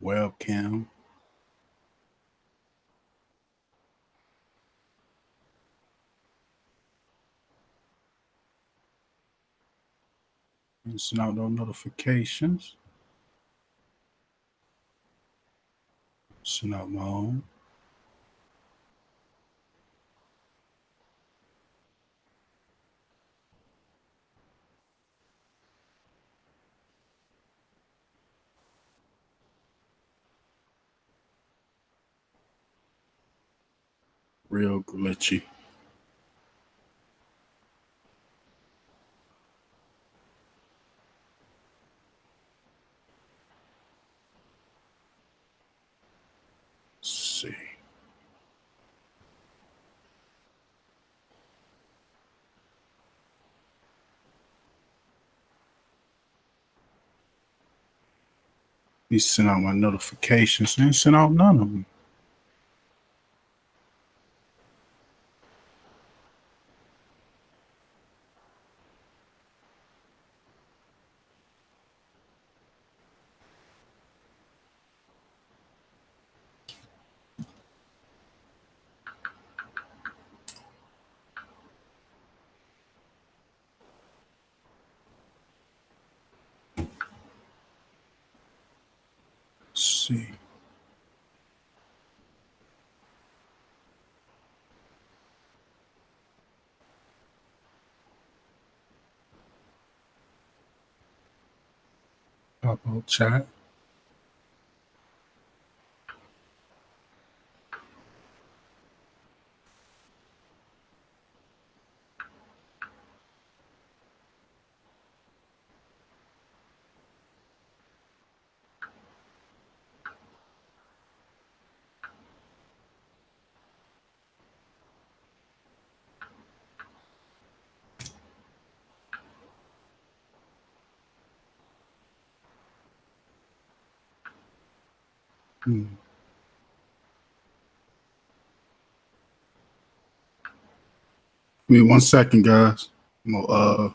webcam. And send out no notifications. Send out my own. Real glitchy. Let's see. He sent out my notifications and sent out none of them. Let's see. Pop out chat. Give me 1 second, guys. There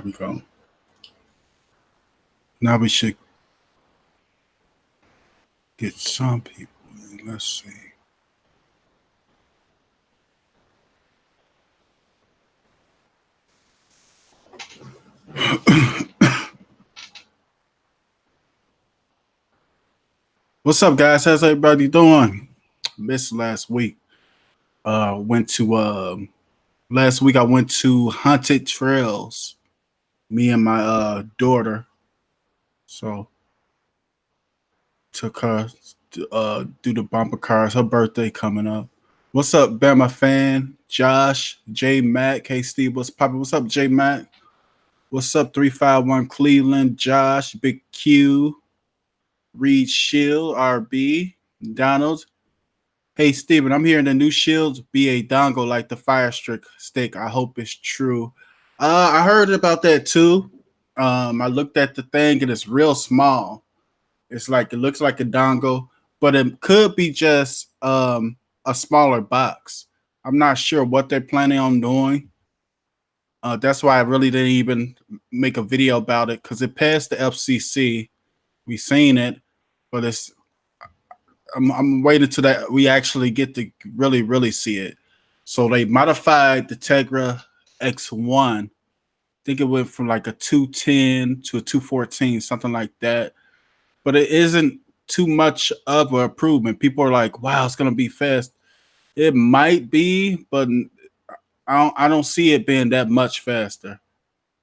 we go. Now we should get some people in. Let's see. What's up, guys? How's everybody doing? Missed last week. Last week I went to Haunted Trails. Me and my daughter. So took her to do the bumper cars. Her birthday coming up. What's up, Bama fan? Josh, J Mac. Hey Steve, what's poppin'? What's up, J Mac? What's up, 351 Cleveland? Josh, Big Q, Reed Shield, RB, Donald. Hey Steven, I'm hearing the new shields be a dongle like the Fire Stick. I hope it's true. I heard about that too. I looked at the thing and it's real small. It looks like a dongle, but it could be just a smaller box. I'm not sure what they're planning on doing. That's why I really didn't even make a video about it, because it passed the FCC. We seen it, but I'm waiting till that we actually get to really see it. So they modified the Tegra X1. I think it went from like a 210 to a 214, something like that. But it isn't too much of an improvement. People are like, wow, it's going to be fast. It might be, but I don't see it being that much faster.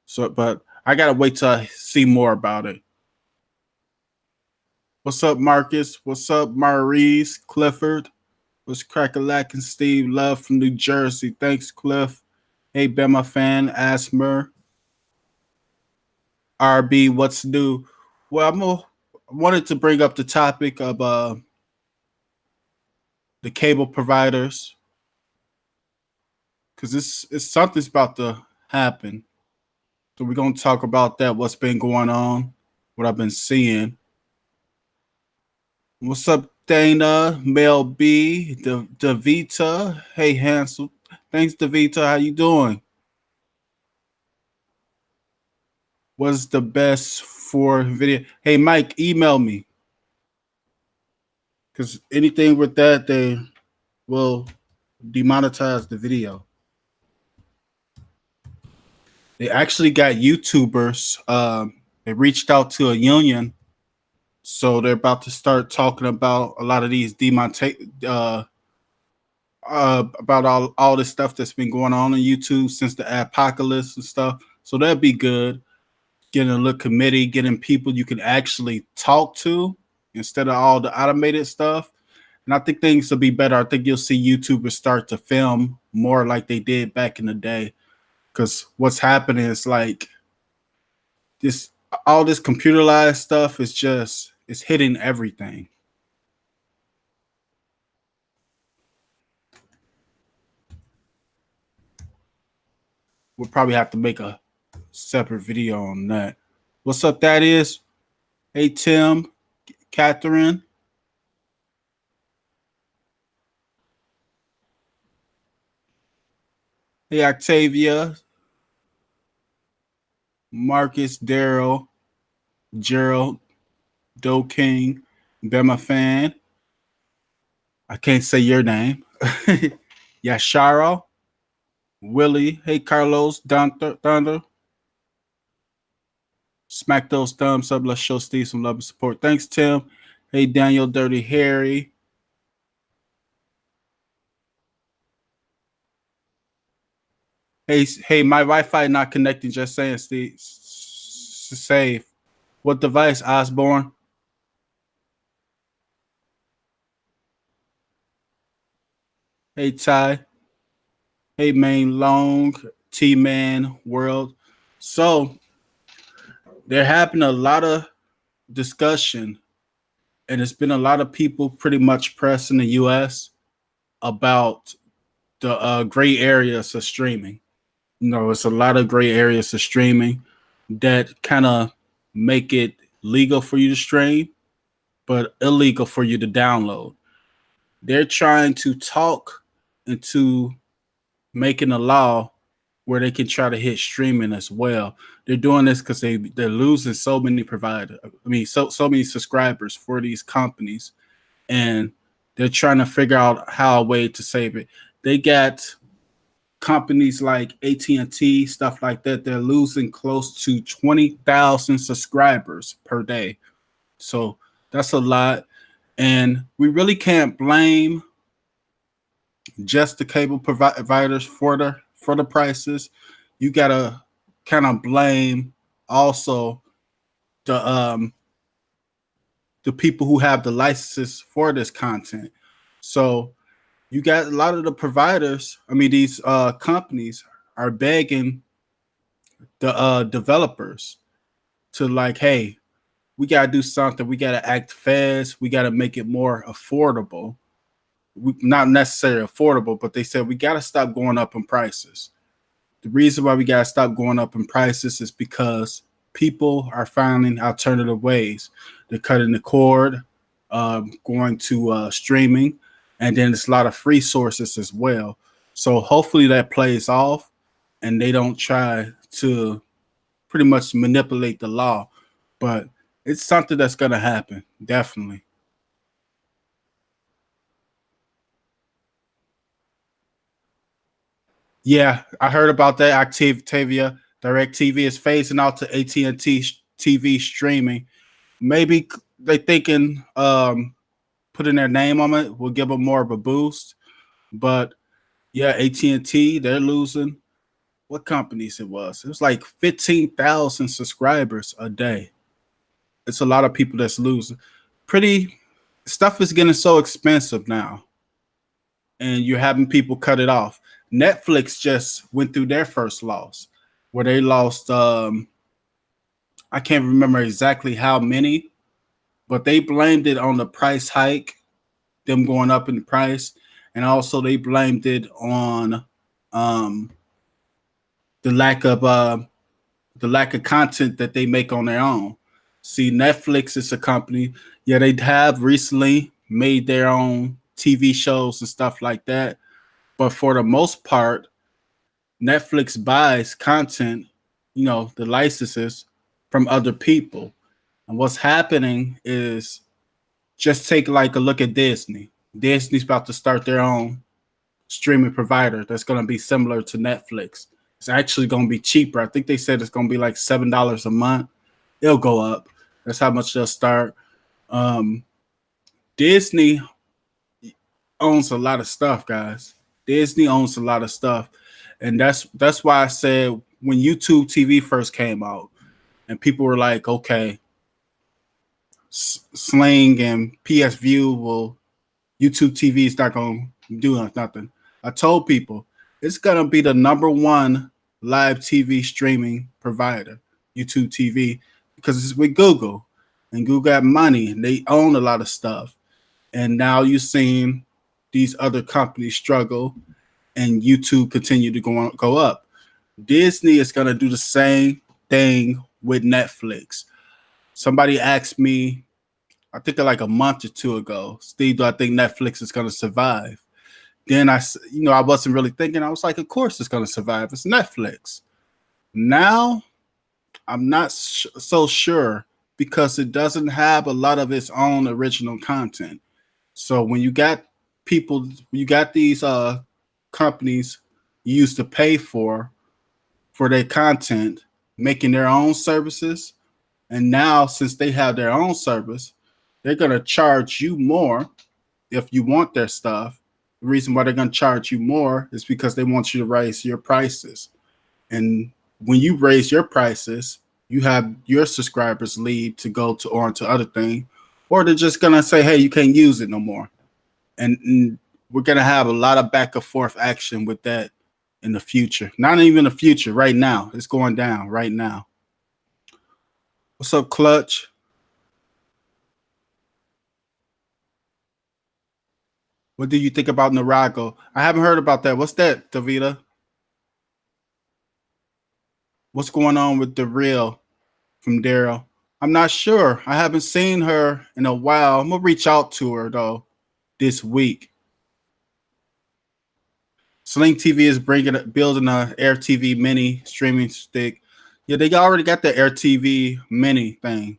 So, but I got to wait till I see more about it. What's up, Marcus? What's up, Maurice Clifford? What's crack-a-lack and Steve Love from New Jersey? Thanks, Cliff. Hey, Bama fan, Asmer. RB, what's new? Well, I wanted to bring up the topic of the cable providers, because it's something's about to happen. So we're going to talk about that, what's been going on, what I've been seeing. What's up, Dana, Mel B, Davita? Hey, Hansel. Thanks, Davita. How you doing? was the best for video? Hey, Mike, email me because anything with that, they will demonetize the video. They actually got YouTubers. They reached out to a union, so they're about to start talking about a lot of these about all this stuff that's been going on YouTube since the apocalypse and stuff. So that'd be good. Getting a little committee, getting people you can actually talk to instead of all the automated stuff. And I think things will be better. I think you'll see YouTubers start to film more like they did back in the day. Because what's happening is like this all this computerized stuff is just it's hitting everything. We'll probably have to make a separate video on that. What's up, that is? Hey Tim, Catherine. Hey Octavia, Marcus, Daryl, Gerald, Doe King, Bema Fan. I can't say your name. Yashara, Willie. Hey Carlos, Thunder. Smack those thumbs up. Let's show Steve some love and support. Thanks, Tim. Hey Daniel, Dirty Harry. Hey, my Wi-Fi not connecting. Just saying, Steve. Save. What device, Osborne? Hey, Ty. Hey, Main Long. T-Man World. So, there happened a lot of discussion, and it's been a lot of people pretty much pressing the U.S. about the gray areas of streaming. It's a lot of gray areas of streaming that kind of make it legal for you to stream, but illegal for you to download. They're trying to talk into making a law where they can try to hit streaming as well. They're doing this because they're losing so many providers. I mean, so many subscribers for these companies, and they're trying to figure out how a way to save it. They got companies like AT&T, stuff like that. They're losing close to 20,000 subscribers per day. So that's a lot. And we really can't blame just the cable providers for the prices. You gotta kind of blame also the people who have the licenses for this content. So you got a lot of the providers. I mean, these companies are begging the developers to like, hey, we gotta do something. We gotta act fast. We gotta make it more affordable. Not necessarily affordable, but they said we gotta stop going up in prices. The reason why we gotta stop going up in prices is because people are finding alternative ways. They're cutting the cord, going to streaming, and then it's a lot of free sources as well. So hopefully that plays off, and they don't try to pretty much manipulate the law. But it's something that's gonna happen, definitely. Yeah, I heard about that. Octavia DirecTV is phasing out to AT&T TV streaming. Maybe they thinking putting their name on it will give them more of a boost. But yeah, AT&T, they're losing. What companies it was? It was like 15,000 subscribers a day. It's a lot of people that's losing. Pretty stuff is getting so expensive now, and you're having people cut it off. Netflix just went through their first loss, where they lost. I can't remember exactly how many, but they blamed it on the price hike, them going up in the price, and also they blamed it on um, the lack of content that they make on their own. See, Netflix is a company. Yeah, they have recently made their own TV shows and stuff like that, but for the most part, Netflix buys content, the licenses from other people. And what's happening is, just take like a look at Disney. Disney's about to start their own streaming provider that's going to be similar to Netflix. It's actually going to be cheaper. I think they said it's going to be like $7 a month. It'll go up. That's how much they'll start. Um, Disney owns a lot of stuff, guys. Disney owns a lot of stuff, and that's why I said when YouTube TV first came out, and people were like, "Okay, Sling and PS View will YouTube TV is not going to do nothing." I told people it's going to be the number one live TV streaming provider, YouTube TV, because it's with Google, and Google got money and they own a lot of stuff. And now you're seeing these other companies struggle, and YouTube continue to go up. Disney is going to do the same thing with Netflix. Somebody asked me, I think like a month or two ago, Steve, do I think Netflix is going to survive? Then I wasn't really thinking. I was like, of course it's going to survive. It's Netflix. Now, I'm not so sure, because it doesn't have a lot of its own original content. So when you got people, you got these companies you used to pay for their content, making their own services, and now since they have their own service, they're gonna charge you more if you want their stuff. The reason why they're gonna charge you more is because they want you to raise your prices. And when you raise your prices, you have your subscribers leave to go to on to other things, or they're just gonna say, "Hey, you can't use it no more." And we're gonna have a lot of back and forth action with that in the future. Not even the future, right now. It's going down right now. What's up, Clutch? What do you think about Narago? I haven't heard about that. What's that, Davida? What's going on with the real from Daryl? I'm not sure. I haven't seen her in a while. I'm gonna reach out to her though this week. Sling TV is building a Air TV Mini streaming stick. Yeah, they already got the Air TV Mini thing,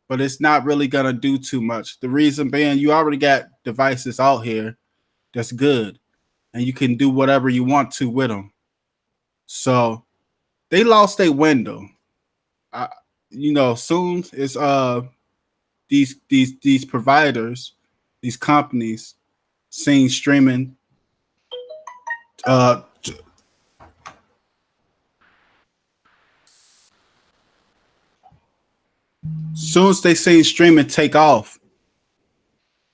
but it's not really gonna do too much. The reason being, you already got devices out here that's good, and you can do whatever you want to with them. So they lost their window. I, soon it's these providers, these companies, seeing streaming uh soon as they seen streaming take off,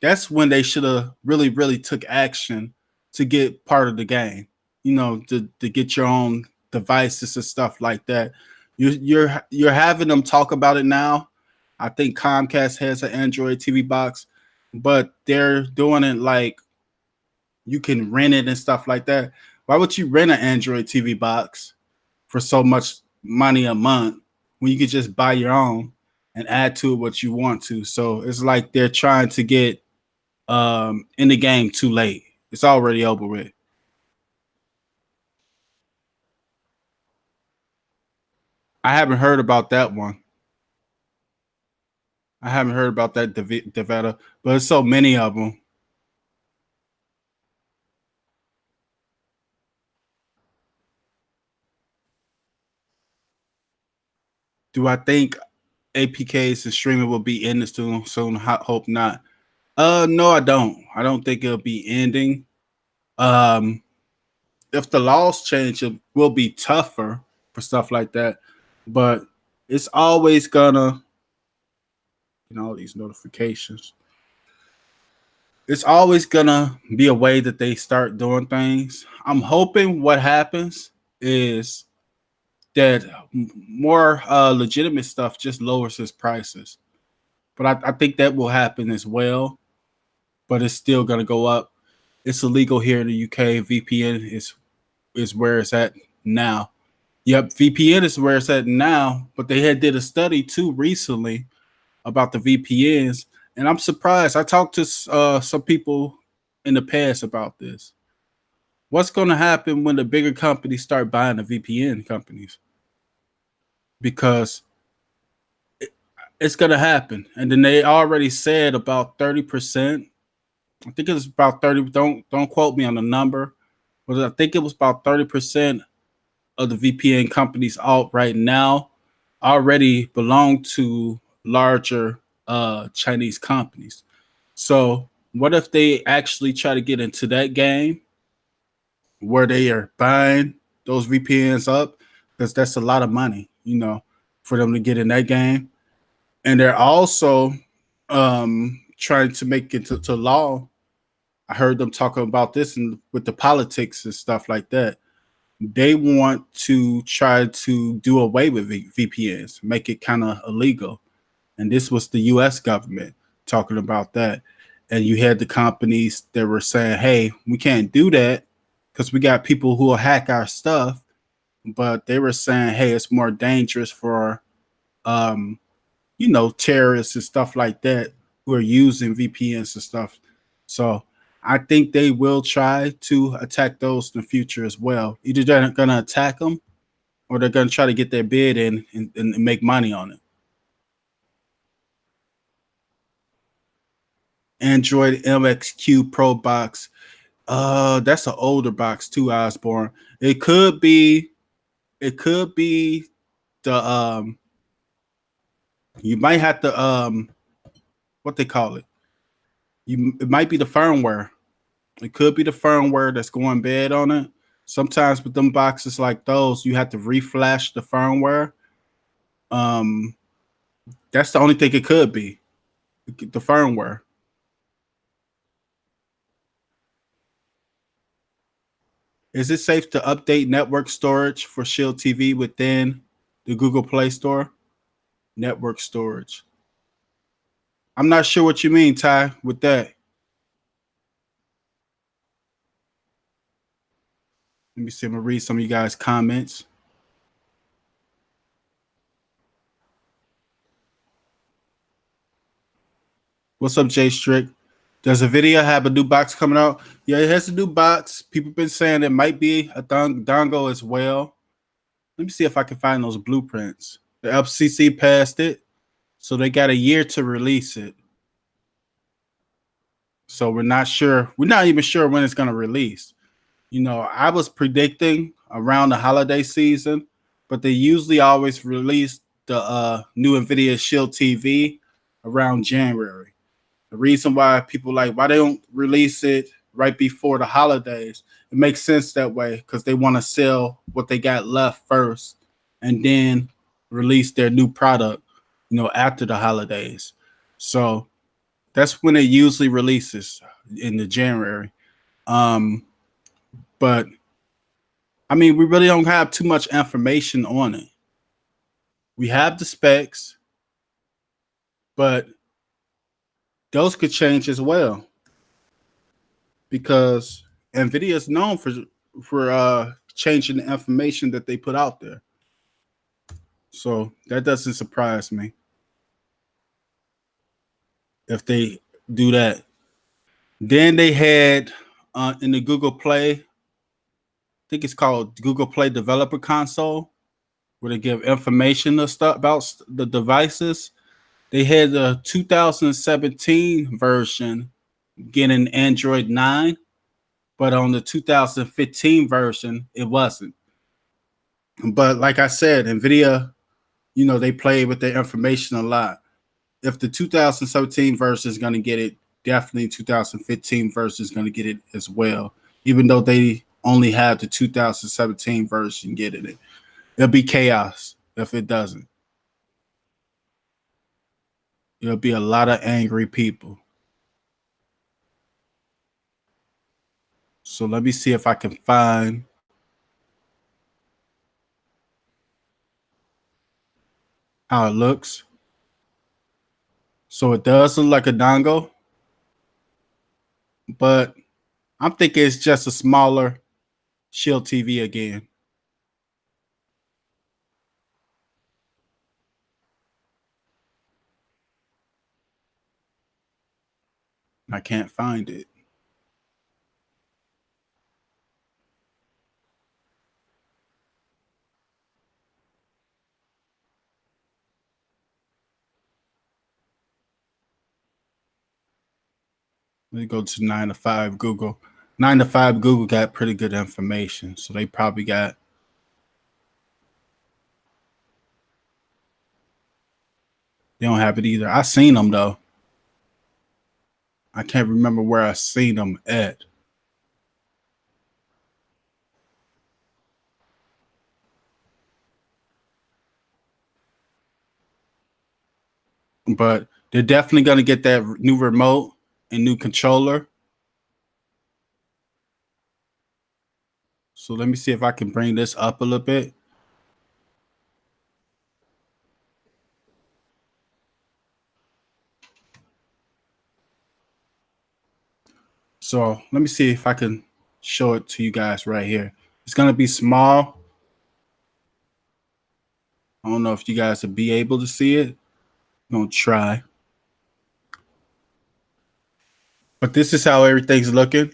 that's when they should have really took action to get part of the game. To get your own devices and stuff like that. You're having them talk about it now. I think Comcast has an Android TV box, but they're doing it like you can rent it and stuff like that. Why would you rent an Android TV box for so much money a month when you could just buy your own and add to it what you want to? So it's like they're trying to get in the game too late. It's already over with. I haven't heard about that one. I haven't heard about that Devetta, but there's so many of them. Do I think APKs and streaming will be ending soon? Soon, hope not. No, I don't. I don't think it'll be ending. Um, if the laws change, it will be tougher for stuff like that. But it's always gonna, all these notifications. It's always gonna be a way that they start doing things. I'm hoping what happens is that more legitimate stuff just lowers its prices. But I think that will happen as well. But it's still gonna go up. It's illegal here in the UK. VPN is where it's at now. Yep, VPN is where it's at now. But they did a study too recently about the VPNs, and I'm surprised. I talked to some people in the past about this. What's going to happen when the bigger companies start buying the VPN companies? Because It's gonna happen. And then they already said about 30%. I think it was about 30. Don't quote me on the number, but I think it was about 30% of the VPN companies out right now already belong to larger Chinese companies. So what if they actually try to get into that game where they are buying those VPNs up? Because that's a lot of money, for them to get in that game. And they're also trying to make it to law. I heard them talking about this and with the politics and stuff like that. They want to try to do away with VPNs, make it kind of illegal. And this was the US government talking about that. And you had the companies that were saying, hey, we can't do that because we got people who will hack our stuff. But they were saying, hey, it's more dangerous for, um, terrorists and stuff like that who are using VPNs and stuff. So I think they will try to attack those in the future as well. Either they're going to attack them or they're going to try to get their bid in and make money on it. Android MXQ Pro box. That's an older box too, Osborne. It could be. It could be the You might have to what they call it. It might be the firmware. It could be the firmware that's going bad on it. Sometimes with them boxes like those, you have to reflash the firmware. Um, that's the only thing it could be, the firmware. Is it safe to update network storage for Shield TV within the Google Play Store? Network storage. I'm not sure what you mean, Ty, with that. Let me see. I'm gonna read some of you guys' comments. What's up, Jay Strick? Does Nvidia have a new box coming out? Yeah, it has a new box. People been saying it might be a dongle as well. Let me see if I can find those blueprints. The FCC passed it, so they got a year to release it. So we're not sure. We're not even sure when it's going to release. I was predicting around the holiday season, but they usually always release the new Nvidia Shield TV around January. The reason why people why they don't release it right before the holidays, it makes sense that way because they want to sell what they got left first and then release their new product, after the holidays. So that's when it usually releases in the January. But I mean, we really don't have too much information on it. We have the specs, but those could change as well because Nvidia is known for changing the information that they put out there. So that doesn't surprise me if they do that. Then they had in the Google Play, I think it's called Google Play Developer Console, where they give information about the devices. They had the 2017 version getting Android 9, but on the 2015 version, it wasn't. But like I said, NVIDIA, they play with their information a lot. If the 2017 version is going to get it, definitely 2015 version is going to get it as well, even though they only have the 2017 version getting it. It'll be chaos if it doesn't. It'll be a lot of angry people. So let me see if I can find how it looks. So it does look like a dongle, but I'm thinking it's just a smaller Shield TV again. I can't find it. Let me go to 9 to 5 Google. 9 to 5 Google got pretty good information, so they probably got. They don't have it either. I seen them though. I can't remember where I seen them at. But they're definitely gonna get that new remote and new controller. So let me see if I can bring this up a little bit. So let me see if I can show it to you guys right here. It's gonna be small. I don't know if you guys will be able to see it. I'm gonna try. But this is how everything's looking.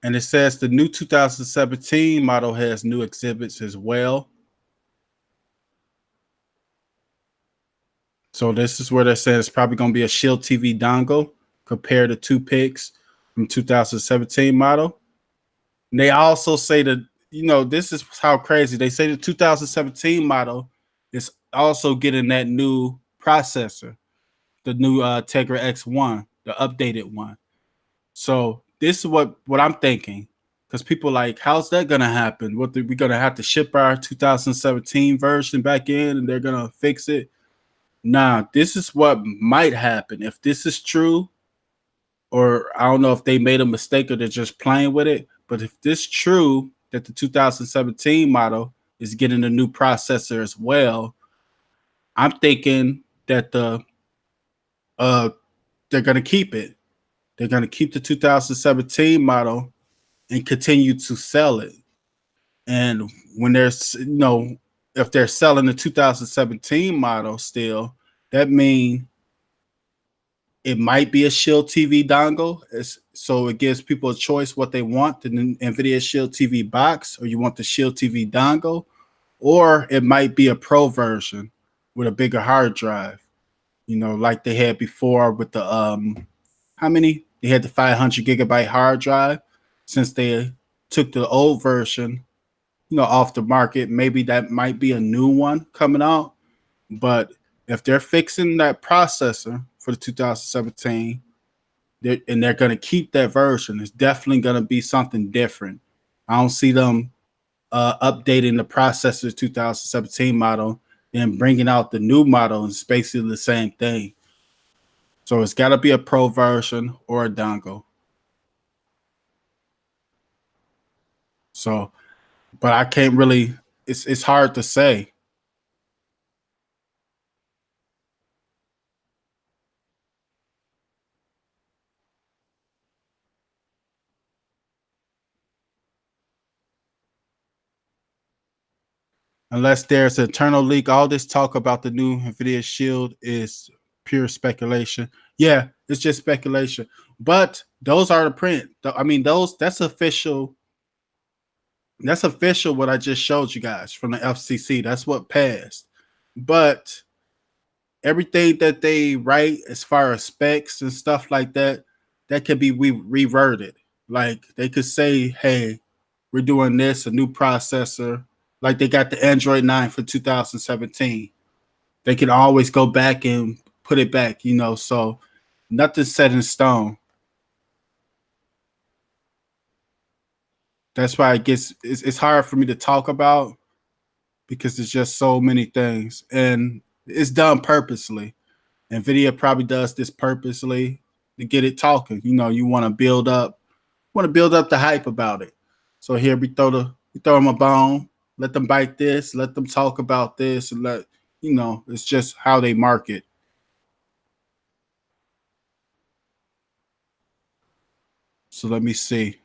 And it says the new 2017 model has new exhibits as well. So this is where they say it's probably going to be a Shield TV dongle compared to two picks from 2017 model. And they also say that, this is how crazy. They say the 2017 model is also getting that new processor, the new Tegra X1, the updated one. So this is what I'm thinking, because people like, how's that gonna happen? We're gonna have to ship our 2017 version back in, and they're gonna fix it? Nah, this is what might happen if this is true, or I don't know if they made a mistake or they're just playing with it. But if this is true that the 2017 model is getting a new processor as well, I'm thinking that uh they're gonna keep it. They're gonna keep the 2017 model and continue to sell it. And when there's, if they're selling the 2017 model still, that means it might be a Shield TV dongle. So it gives people a choice what they want, the Nvidia Shield TV box, or you want the Shield TV dongle, or it might be a Pro version with a bigger hard drive, like they had before with the how many? They had the 500 gigabyte hard drive. Since they took the old version, off the market, maybe that might be a new one coming out. But if they're fixing that processor for the 2017, and they're going to keep that version, it's definitely going to be something different. I don't see them updating the processor 2017 model and bringing out the new model, and it's basically the same thing. So it's got to be a Pro version or a dongle. So, but I can't really. It's hard to say. Unless there's an internal leak. All this talk about the new Nvidia Shield is pure speculation. Yeah, it's just speculation. But those are the print. I mean, that's official. That's official what I just showed you guys from the FCC. That's what passed. But everything that they write as far as specs and stuff like that, that can be reverted. Like they could say, hey, we're doing this, a new processor. Like they got the Android 9 for 2017. They can always go back and put it back, so nothing's set in stone. That's why it's hard for me to talk about, because there's just so many things. And it's done purposely. Nvidia probably does this purposely to get it talking. You want to build up the hype about it. So here we throw them a bone, let them bite this, let them talk about this, and it's just how they market. So let me see.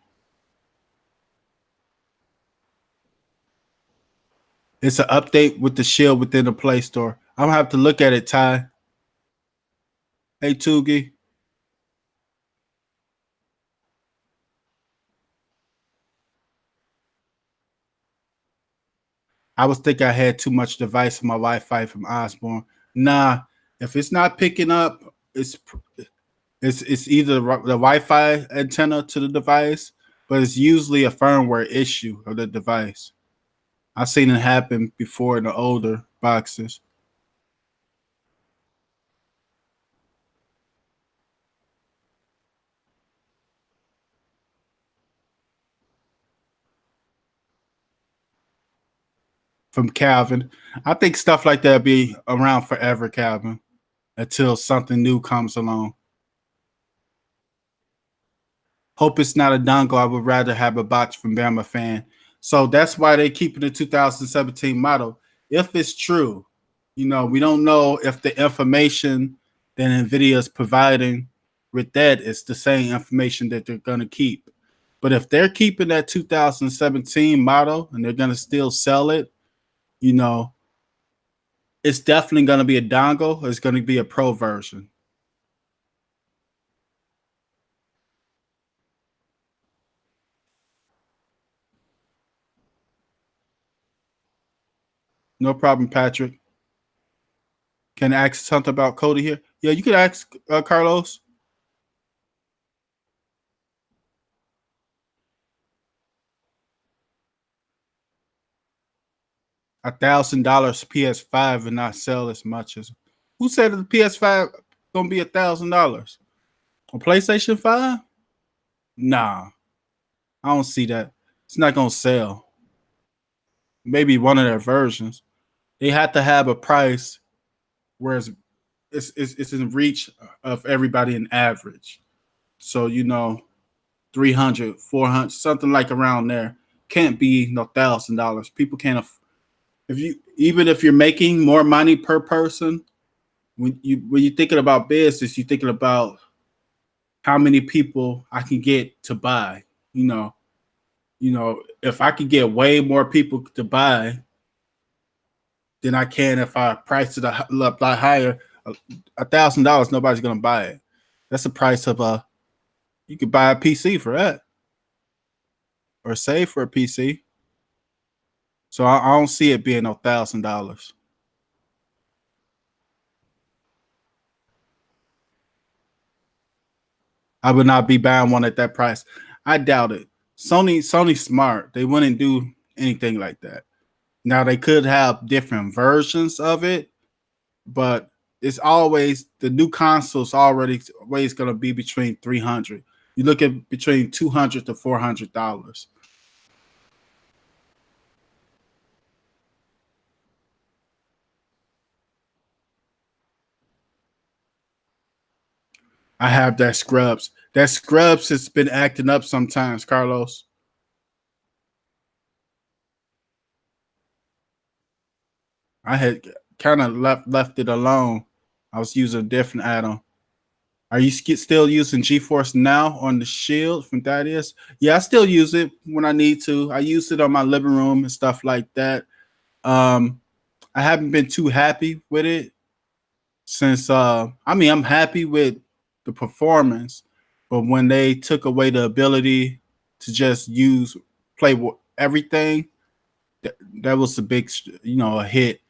It's an update with the shield within the Play Store. I'm gonna have to look at it, Ty. Hey Tugi. I was thinking I had too much device on my Wi-Fi from Osborne. Nah, if it's not picking up, It's either the Wi-Fi antenna to the device, but it's usually a firmware issue of the device. I've seen it happen before in the older boxes. From Calvin, I think stuff like that be around forever, Calvin, until something new comes along. Hope it's not a dongle. I would rather have a box from Bama fan. So that's why they keep it the 2017 model. If it's true, we don't know if the information that Nvidia is providing with that is the same information that they're going to keep. But if they're keeping that 2017 model and they're going to still sell it, you know, it's definitely going to be a dongle. It's going to be a pro version. No problem, Patrick. Can I ask something about Cody here? Yeah, you could ask Carlos. $1,000 PS5 and not sell as much as who said that the PS5 gonna be $1,000? On PlayStation 5? Nah, I don't see that. It's not gonna sell. Maybe one of their versions. They have to have a price where it's in reach of everybody in average. So 300, 400, something like around there. Can't be no $1,000. People can't. If you even if you're making more money per person, when you're thinking about business, you're thinking about how many people I can get to buy. You know, if I could get way more people to buy than I can if I price it a lot higher. $1,000, nobody's gonna buy it. That's the price of a. You could buy a PC for that, or save for a PC. So I don't see it being $1,000. I would not be buying one at that price. I doubt it. Sony's smart. They wouldn't do anything like that. Now they could have different versions of it, but it's always the new console's always going to be between 300. You look at between $200 to $400. I have that Scrubs. That Scrubs has been acting up sometimes, Carlos. I had kind of left it alone. I was using a different add-on. Are you still using GeForce Now on the Shield from Thaddeus? Yeah, I still use it when I need to. I use it on my living room and stuff like that. Um, I haven't been too happy with it since. I'm happy with the performance, but when they took away the ability to just play everything, that was a big, a hit.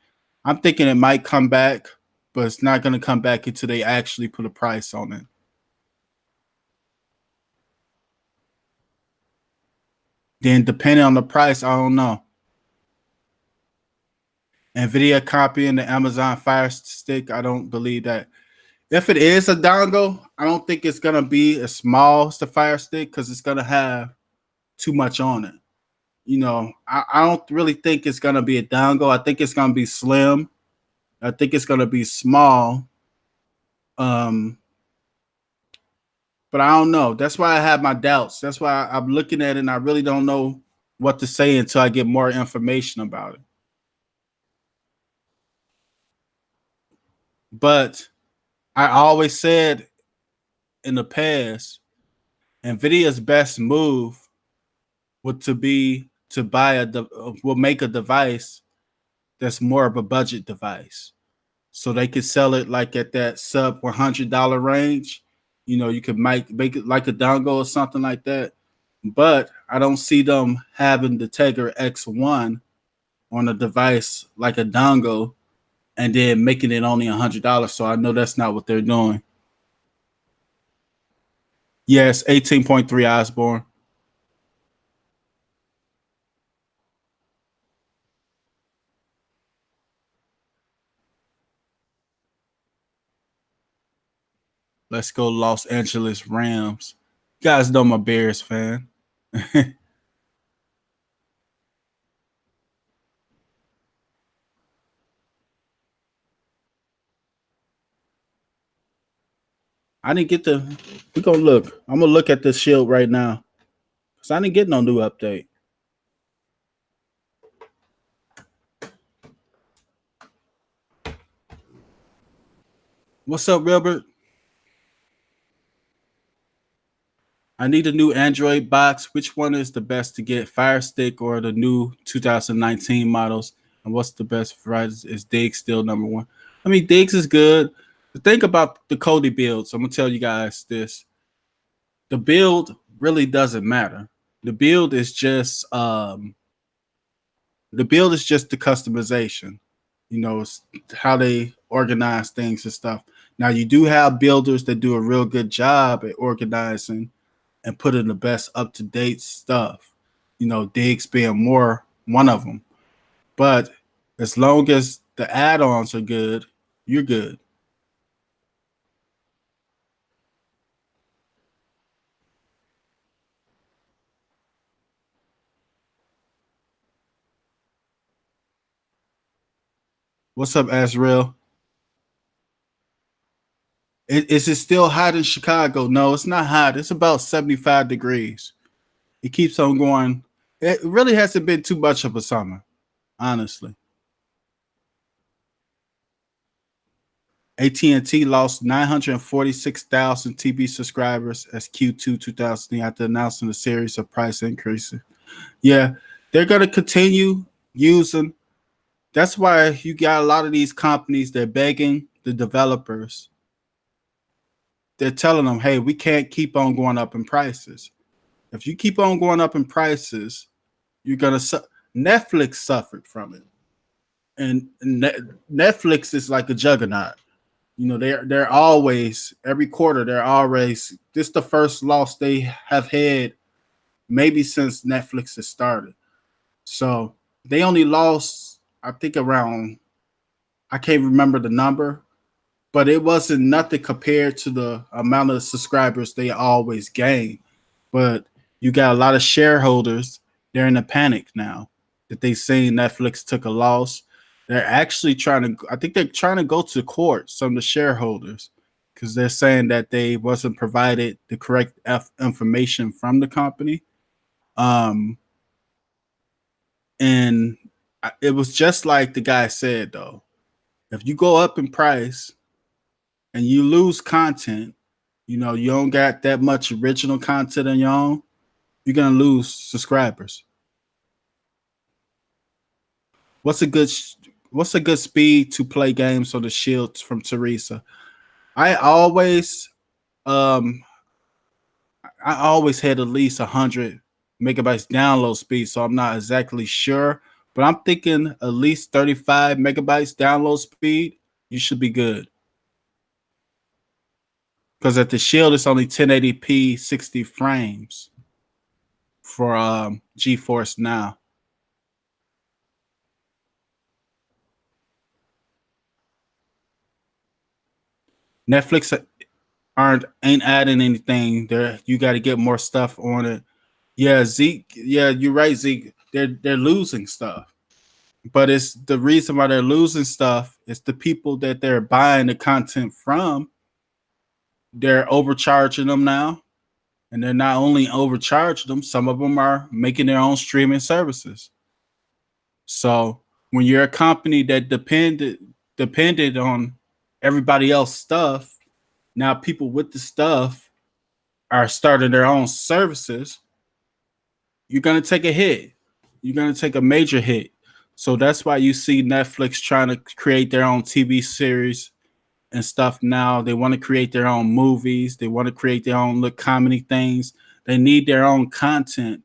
I'm thinking it might come back, but it's not going to come back until they actually put a price on it. Then depending on the price, I don't know. Nvidia copying the Amazon Fire Stick, I don't believe that. If it is a dongle, I don't think it's gonna be as small as the Fire Stick because it's gonna have too much on it. I don't really think it's gonna be a dongle. I think it's gonna be slim. I think it's gonna be small. Um, but I don't know. That's why I have my doubts. That's why I'm looking at it and I really don't know what to say until I get more information about it. But I always said in the past, Nvidia's best move would to be to buy will make a device that's more of a budget device, so they could sell it like at that sub $100 range. You could make it like a dongle or something like that. But I don't see them having the Tegra X1 on a device like a dongle and then making it only $100. So I know that's not what they're doing. Yes, 18.3 Osborne. Let's go Los Angeles Rams. You guys know I'm a Bears fan. I didn't get the. We gonna look. I'm gonna look at this shield right now because I didn't get no new update. What's up, Wilbert? I need a new Android box. Which one is the best to get, Fire Stick or the new 2019 models? And what's the best varieties? Is Diggs still number one? I mean, Diggs is good. The thing about the Cody builds, I'm gonna tell you guys this: the build really doesn't matter. The build is just the build is just the customization. You know, it's how they organize things and stuff. Now you do have builders that do a real good job at organizing and putting the best up to date stuff. You know, Diggs being more one of them. But as long as the add-ons are good, you're good. What's up, Azrael? Is it still hot in Chicago? No, it's not hot. It's about 75 degrees. It keeps on going. It really hasn't been too much of a summer, honestly. AT&T lost 946,000 TV subscribers as Q2 2000 after announcing a series of price increases. Yeah, they're going to continue using. That's why you got a lot of these companies. They're begging the developers. They're telling them, "Hey, we can't keep on going up in prices. If you keep on going up in prices, you're gonna." Netflix suffered from it, and Netflix is like a juggernaut. You know, they're always every quarter. They're always this the first loss they have had maybe since Netflix has started. So they only lost, I think, around I can't remember the number, but it wasn't nothing compared to the amount of subscribers they always gain. But you got a lot of shareholders, they're in a panic now that they seen Netflix took a loss. They're actually trying to, I think they're trying to go to court, some of the shareholders, because they're saying that they wasn't provided the correct information from the company. Um, and it was just like the guy said, though, if you go up in price and you lose content, you know, you don't got that much original content on your own, you're gonna lose subscribers. What's a good what's a good speed to play games on the Shields from Teresa? I always um I always had at least 100 megabytes download speed, so I'm not exactly sure, but I'm thinking at least 35 megabytes download speed. You should be good because at the Shield it's only 1080p 60 frames for GeForce Now. Netflix aren't ain't adding anything there. You got to get more stuff on it. Yeah, Zeke. Yeah, you're right, Zeke. They're losing stuff, but it's the reason why they're losing stuff. It's the people that they're buying the content from. They're overcharging them now, and they're not only overcharging them. Some of them are making their own streaming services. So when you're a company that depended on everybody else's stuff, now people with the stuff are starting their own services. You're gonna take a hit. You're gonna take a major hit. So that's why you see Netflix trying to create their own TV series and stuff now. They want to create their own movies. They want to create their own little comedy things. They need their own content,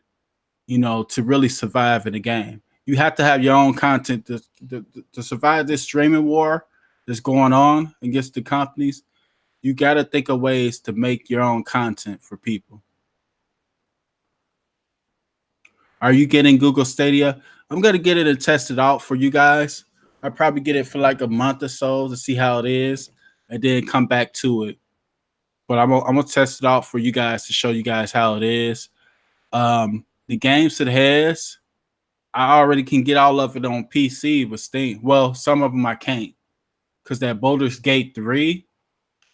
you know, to really survive in the game. You have to have your own content to survive this streaming war that's going on against the companies. You got to think of ways to make your own content for people. Are you getting Google Stadia? I'm going to get it and test it out for you guys. I'll probably get it for like a month or so to see how it is and then come back to it. But I'm gonna test it out for you guys to show you guys how it is. The games it has, I already can get all of it on PC with Steam. Well, some of them I can't because that Baldur's Gate 3,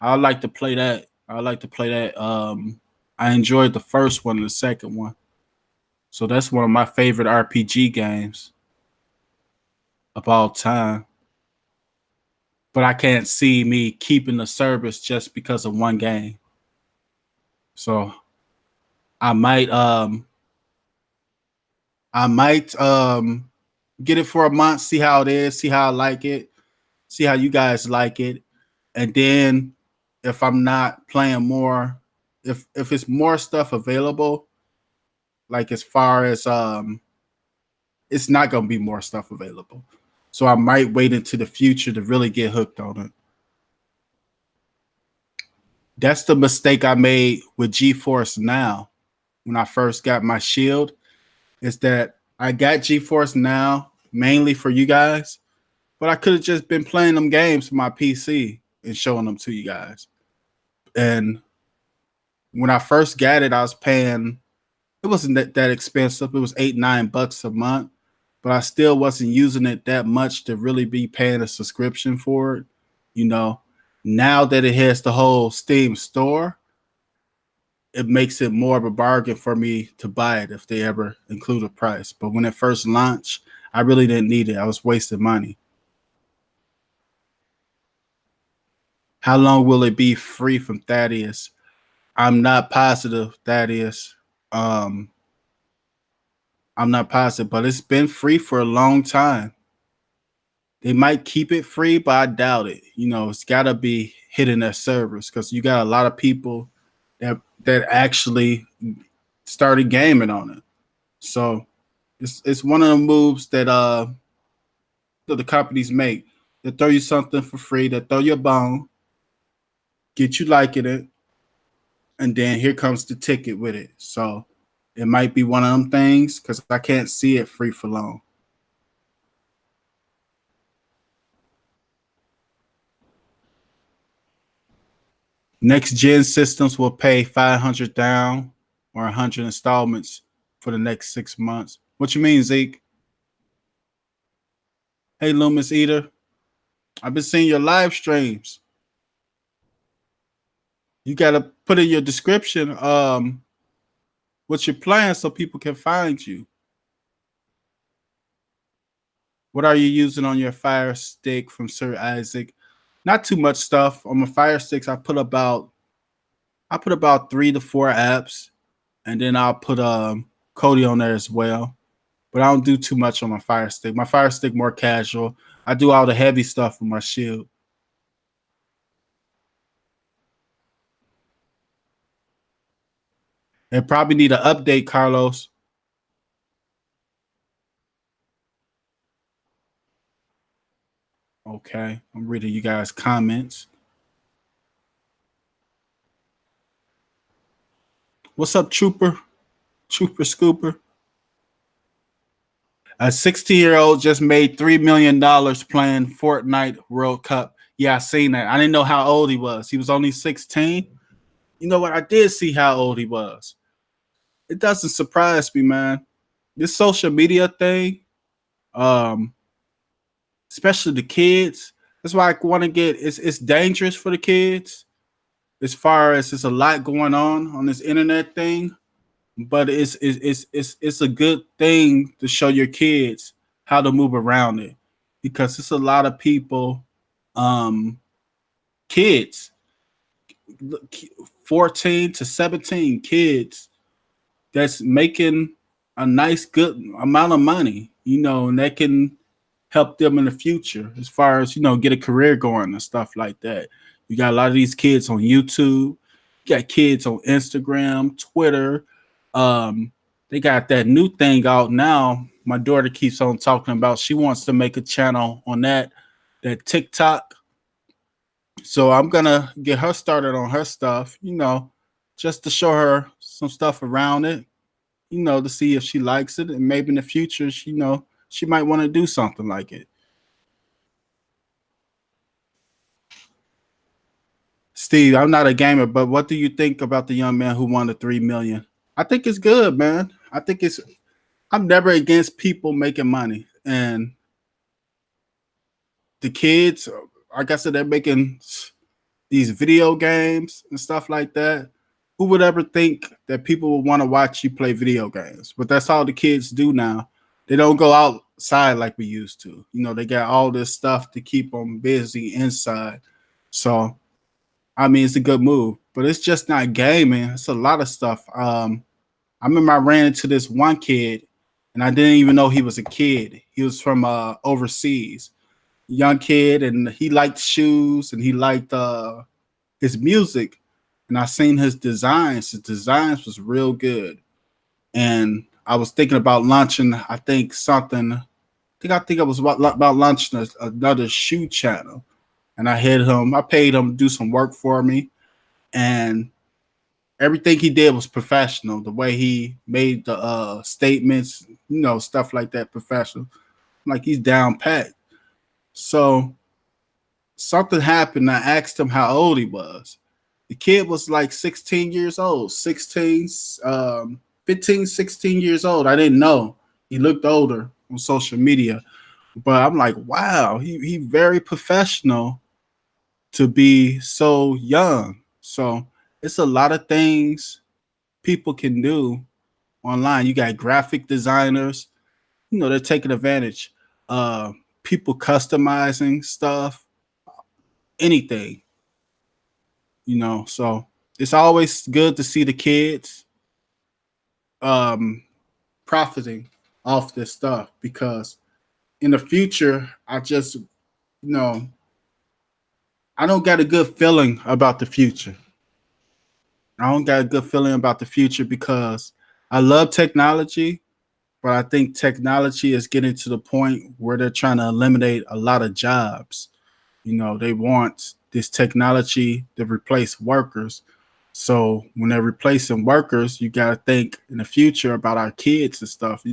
I like to play that. I like to play that. I enjoyed the first one and the second one. So that's one of my favorite RPG games of all time. But I can't see me keeping the service just because of one game. So I might get it for a month, see how it is, see how I like it, see how you guys like it. And then if I'm not playing more, if it's more stuff available, like as far as it's not gonna be more stuff available. So I might wait into the future to really get hooked on it. That's the mistake I made with GeForce Now when I first got my Shield, is that I got GeForce Now mainly for you guys, but I could have just been playing them games for my PC and showing them to you guys. And when I first got it, I was paying, it wasn't that expensive. It was $8-9 a month, but I still wasn't using it that much to really be paying a subscription for it. You know, now that it has the whole Steam store, it makes it more of a bargain for me to buy it if they ever include a price. But when it first launched, I really didn't need it. I was wasting money. How long will it be free from Thaddeus? I'm not positive, Thaddeus. Um, I'm not positive, but it's been free for a long time. They might keep it free, but I doubt it. You know, it's got to be hitting their servers because you got a lot of people that actually started gaming on it. So it's one of the moves that the companies make. They throw you something for free, they throw you a bone, get you liking it, and then here comes the ticket with it. So it might be one of them things because I can't see it free for long. Next gen systems will pay 500 down or 100 installments for the next 6 months. What you mean, Zeke? Hey, Loomis Eater. I've been seeing your live streams. You got to put in your description what you're playing so people can find you. What are you using on your Fire Stick from Sir Isaac? Not too much stuff. On my Fire Sticks, I put about 3 to 4 apps, and then I'll put Kodi on there as well. But I don't do too much on my Fire Stick. My Fire Stick more casual. I do all the heavy stuff with my Shield. They probably need an update, Carlos. Okay, I'm reading you guys' comments. What's up, Trooper? Trooper Scooper. A 16-year-old just made $3 million playing Fortnite World Cup. Yeah, I seen that. I didn't know how old he was. He was only 16. You know what? I did see how old he was. It doesn't surprise me, man. This social media thing, um, especially the kids. That's why I want to get. It's dangerous for the kids, as far as there's a lot going on this internet thing. But it's a good thing to show your kids how to move around it, because it's a lot of people, um, kids, 14 to 17 kids that's making a nice good amount of money, you know, and that can help them in the future as far as, you know, get a career going and stuff like that. You got a lot of these kids on YouTube, you got kids on Instagram, Twitter. They got that new thing out now. My daughter keeps on talking about, she wants to make a channel on that TikTok. So I'm gonna get her started on her stuff, just to show her some stuff around it, to see if she likes it, and maybe in the future, she might want to do something like it. Steve, I'm not a gamer, but what do you think about the young man who won the 3 million? I think it's good, man. I think it's. I'm never against people making money, and the kids, like I said, they're making these video games and stuff like that. Who would ever think that people would want to watch you play video games? But that's all the kids do now. They don't go outside like we used to. They got all this stuff to keep them busy inside. So, I mean, it's a good move, but it's just not gaming. It's a lot of stuff. I remember I ran into this one kid, and I didn't even know he was a kid. He was from overseas, young kid, and he liked shoes and he liked his music. And I seen his designs. His designs was real good. And I was thinking about launching, I think something. I think I was about launching another shoe channel. And I had him. I paid him to do some work for me, and everything he did was professional. The way he made the statements, stuff like that, professional. Like he's down pat. So something happened. I asked him how old he was. The kid was like 16 years old, 16, 15, 16 years old. I didn't know. He looked older on social media. But I'm like, wow, he very professional to be so young. So it's a lot of things people can do online. You got graphic designers, they're taking advantage. People customizing stuff, anything, So it's always good to see the kids um, profiting off this stuff, because in the future, I don't got a good feeling about the future. I don't got a good feeling about the future because I love technology, but I think technology is getting to the point where they're trying to eliminate a lot of jobs. They want this technology to replace workers. So when they're replacing workers, you got to think in the future about our kids and stuff,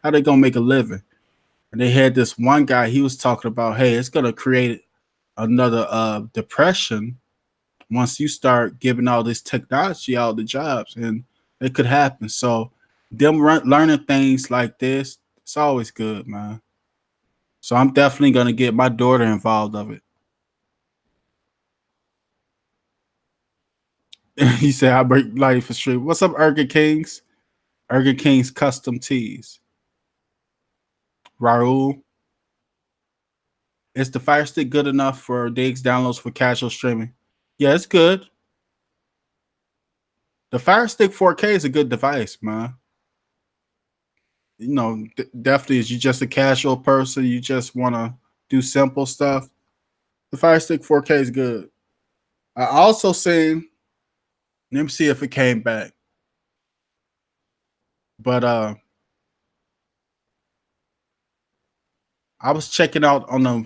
how they going to make a living. And they had this one guy, he was talking about, hey, it's going to create another depression once you start giving all this technology all the jobs, and it could happen. So them learning things like this, it's always good, man. So I'm definitely going to get my daughter involved of it. He said, I break life for street. What's up, Urga Kings? Urga Kings Custom Tees. Raul. Is the Fire Stick good enough for digs downloads for casual streaming? Yeah, it's good. The Fire Stick 4K is a good device, man. Definitely, is you just a casual person, you just want to do simple stuff, the Fire Stick 4K is good. I also seen, let me see if it came back, but I was checking out on the,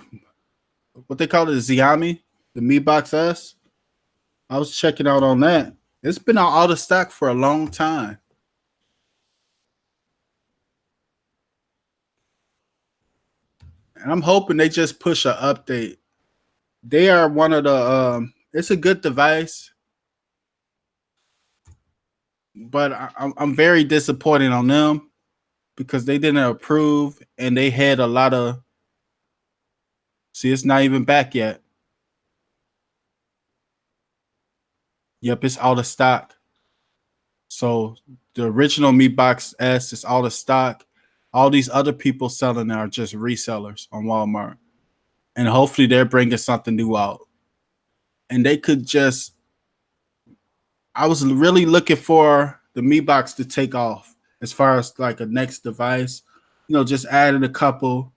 what they call it, Xiaomi, the Mi Box S. I was checking out on that. It's been out of stock for a long time. And I'm hoping they just push an update. They are one of the it's a good device, but I'm very disappointed on them because they didn't approve, and they had a lot of, see, it's not even back yet. Yep, it's out of stock. So the original Mi Box S is out of stock. All these other people selling are just resellers on Walmart. And hopefully they're bringing something new out. And they could just, I was really looking for the Mi Box to take off as far as like a next device. Just adding a couple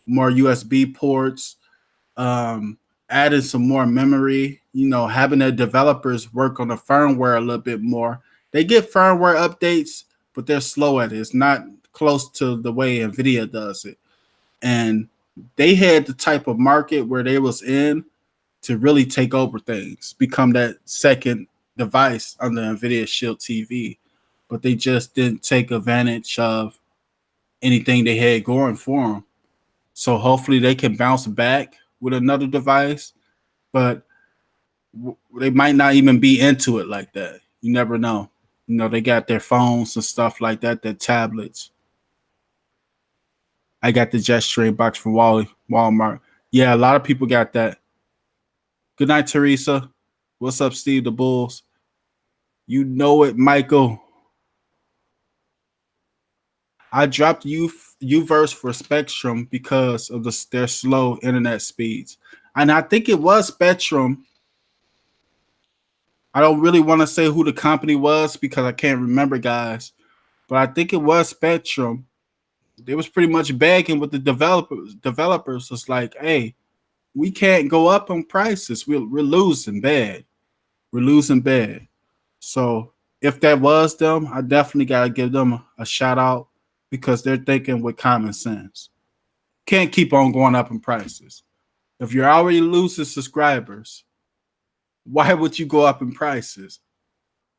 more USB ports, adding some more memory, having the developers work on the firmware a little bit more. They get firmware updates, but they're slow at it. It's not close to the way Nvidia does it. And they had the type of market where they was in to really take over things, become that second device under Nvidia Shield TV. But they just didn't take advantage of anything they had going for them. So hopefully they can bounce back with another device, but they might not even be into it like that. You never know. You know, they got their phones and stuff like that, their tablets. I got the Jet Stream box from Walmart. Yeah, a lot of people got that. Good night, Teresa. What's up, Steve the Bulls? You know it, Michael. I dropped Uverse for Spectrum because of their slow internet speeds. And I think it was Spectrum. I don't really want to say who the company was because I can't remember, guys. But I think it was Spectrum. They was pretty much begging with the developers. Developers was like, hey, we can't go up on prices. We're losing bad. We're losing bad. So if that was them, I definitely got to give them a shout out because they're thinking with common sense. Can't keep on going up in prices. If you're already losing subscribers, why would you go up in prices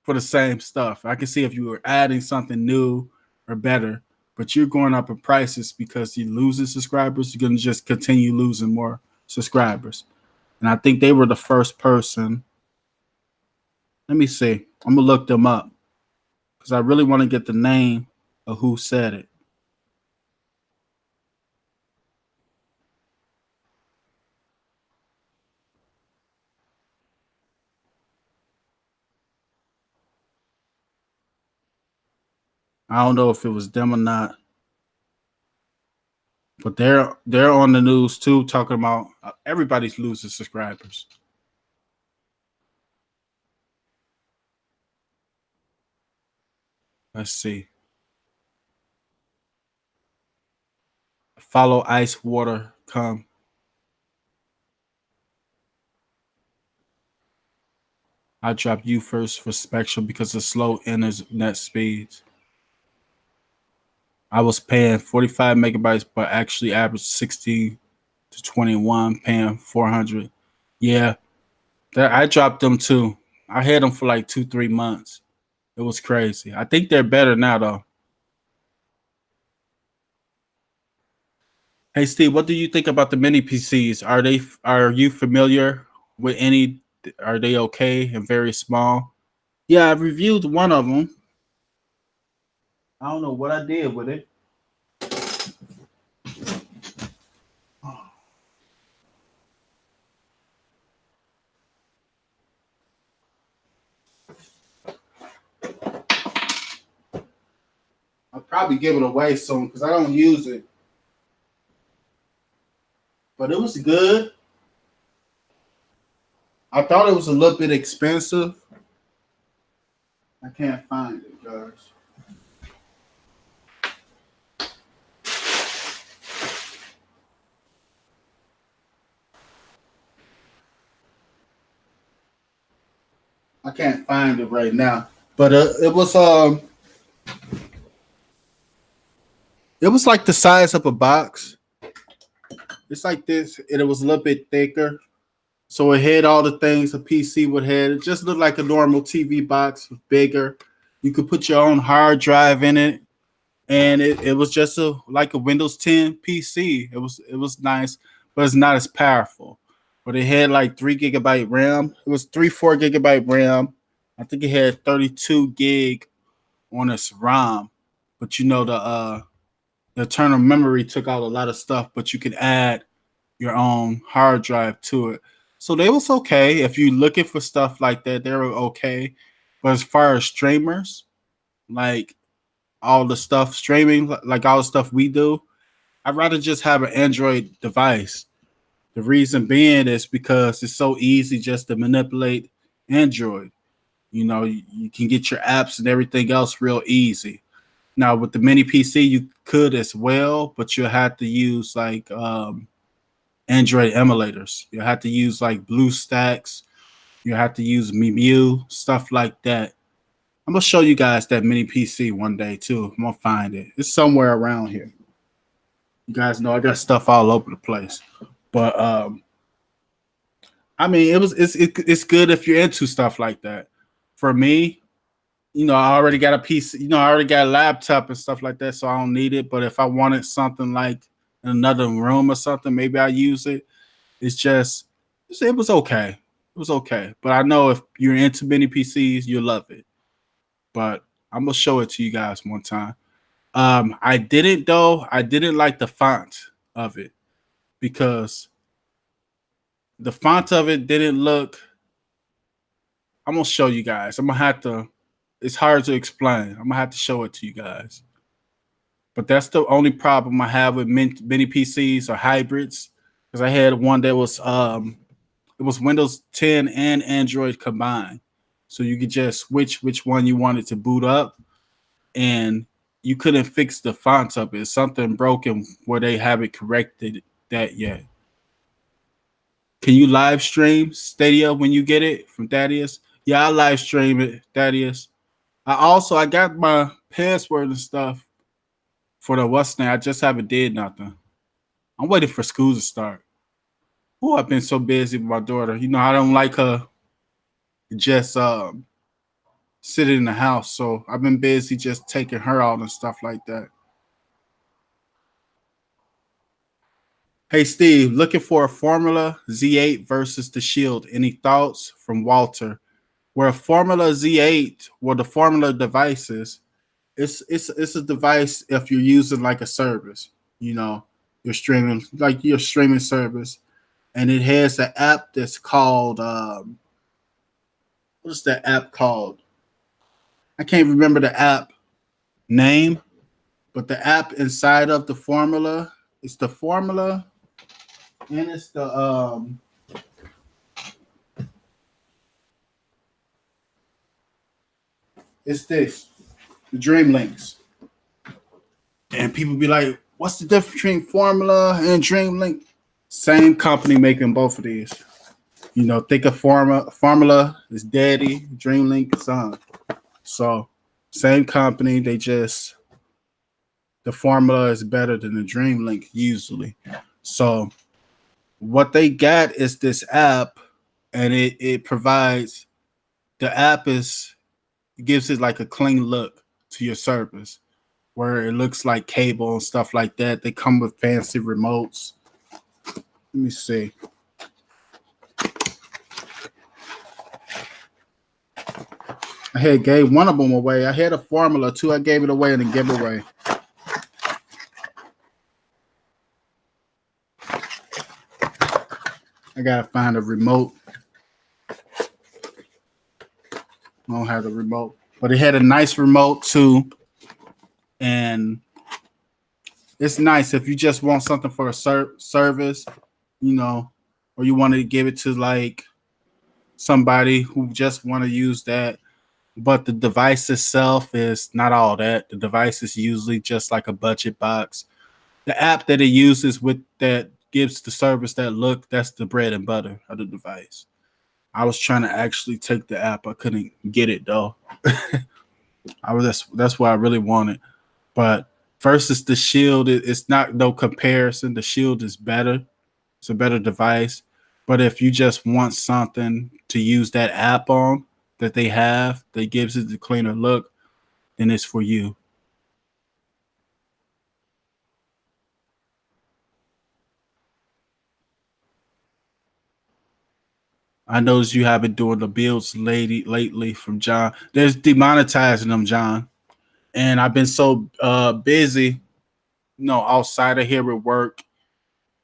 for the same stuff? I can see if you were adding something new or better, but you're going up in prices because you're losing subscribers. You're going to just continue losing more subscribers. And I think they were the first person. Let me see. I'm going to look them up because I really want to get the name of who said it. I don't know if it was them or not, but they're on the news too, talking about everybody's losing subscribers. Let's see. Follow ice water come. I dropped you first for Spectrum because of slow internet speeds. I was paying 45 megabytes, but actually averaged 60 to 21, paying 400. Yeah, I dropped them too. I had them for like 2-3 months. It was crazy. I think they're better now though. Hey Steve, what do you think about the mini PCs? Are you familiar with any? Are they okay and very small? Yeah, I reviewed one of them. I don't know what I did with it. I'll probably give it away soon because I don't use it. But it was good. I thought it was a little bit expensive. I can't find it, guys. I can't find it right now. But it was like the size of a box. It's like this, and it was a little bit thicker. So it had all the things a PC would have. It just looked like a normal TV box, bigger. You could put your own hard drive in it, and it was just like a Windows 10 PC. It was nice, but it's not as powerful. But it had like 3 gigabyte RAM. It was 4 gigabyte RAM. I think it had 32 gig on its ROM. But you know the internal memory took out a lot of stuff, but you could add your own hard drive to it. So they was okay. If you're looking for stuff like that, they were okay. But as far as streamers, like all the stuff streaming, like all the stuff we do, I'd rather just have an Android device. The reason being is because it's so easy just to manipulate Android. You know, you can get your apps and everything else real easy. Now with the mini PC, you could as well, but you'll have to use like Android emulators. You have to use like BlueStacks. You have to use Mew, stuff like that. I'm gonna show you guys that mini PC one day too. I'm gonna find it. It's somewhere around here. You guys know I got stuff all over the place. But I mean, it's good if you're into stuff like that. For me, I already got a piece. I already got a laptop and stuff like that, so I don't need it. But if I wanted something like in another room or something, maybe I use it. It's just it was okay. It was okay. But I know if you're into mini PCs, you'll love it. But I'm gonna show it to you guys one time. I didn't though. I didn't like the font of it because the font of it didn't look. I'm gonna show you guys. I'm gonna have to. It's hard to explain. I'm gonna have to show it to you guys. But that's the only problem I have with mini PCs or hybrids. Because I had one that was it was Windows 10 and Android combined, so you could just switch which one you wanted to boot up, and you couldn't fix the font of it. Something broken where they haven't corrected that yet. Can you live stream Stadia when you get it from Thaddeus? Yeah, I live stream it, Thaddeus. I got my password and stuff for the what's name. I just haven't did nothing. I'm waiting for school to start. Oh, I've been so busy with my daughter. I don't like her just sitting in the house, so I've been busy just taking her out and stuff like that. Hey Steve, looking for a Formula Z8 versus the Shield. Any thoughts from Walter? Where a Formula Z8, the Formula devices, it's a device if you're using like a service, you're streaming like your streaming service, and it has an app that's called what's that app called? I can't remember the app name, but the app inside of the Formula, it's the Formula, and it's this, the Dream Links. And people be like, what's the difference between Formula and Dreamlink? Same company making both of these. Think of Formula is daddy, Dreamlink is son. So same company, the Formula is better than the Dreamlink usually. So what they got is this app, and it provides, the app gives it like a clean look to your service, where it looks like cable and stuff like that. They come with fancy remotes. Let me see. I had gave one of them away. I had a Formula too. I gave it away in a giveaway. I gotta find a remote. I don't have the remote, but it had a nice remote too, and it's nice if you just want something for a service, or you want to give it to like somebody who just want to use that. But the device itself is not all that. The device is usually just like a budget box. The app that it uses with that gives the service that look, that's the bread and butter of the device. I was trying to actually take the app. I couldn't get it though. That's what I really wanted. But versus the Shield, it's not no comparison. The Shield is better. It's a better device. But if you just want something to use that app on that they have that gives it the cleaner look, then it's for you. I noticed you have been doing the builds lately from John. There's demonetizing them, John. And I've been so busy, outside of here with work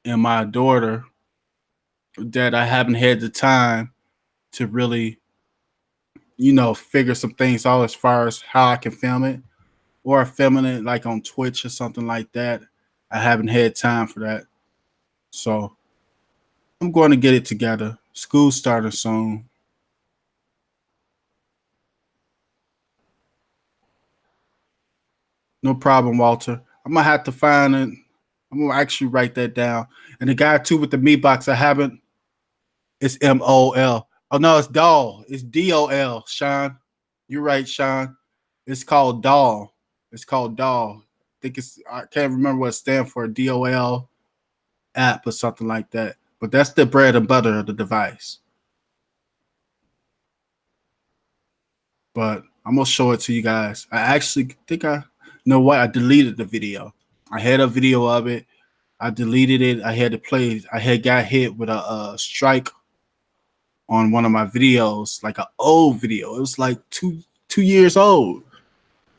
and my daughter, that I haven't had the time to really, figure some things out as far as how I can film it, or filming it like on Twitch or something like that. I haven't had time for that. So I'm going to get it together. School starting soon. No problem, Walter. I'm gonna have to find it. I'm gonna actually write that down. And the guy too with the meat box, I haven't. It's MOL. Oh no, it's Doll. It's DOL. Sean, you're right, Sean. It's called Doll. It's called Doll. I can't remember what it stands for. DOL app or something like that. But that's the bread and butter of the device. but I'm gonna show it to you guys. I actually think I know what I deleted the video. I had a video of it. I deleted it. I had to play. I had got hit with a strike on one of my videos, like an old video. It was like two years old,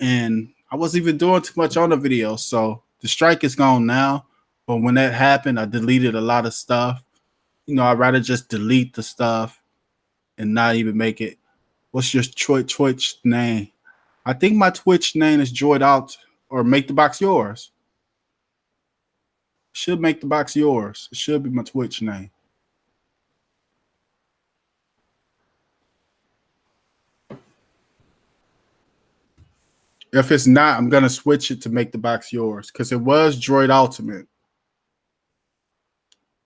and I wasn't even doing too much on the video. So the strike is gone now. But when that happened, I deleted a lot of stuff. You know, I'd rather just delete the stuff and not even make it. What's your Twitch name? I think my Twitch name is Joyed Out or Make the Box Yours. Should make the box yours. It should be my Twitch name. If it's not, I'm gonna switch it to Make the Box Yours because it was Droid Ultimate.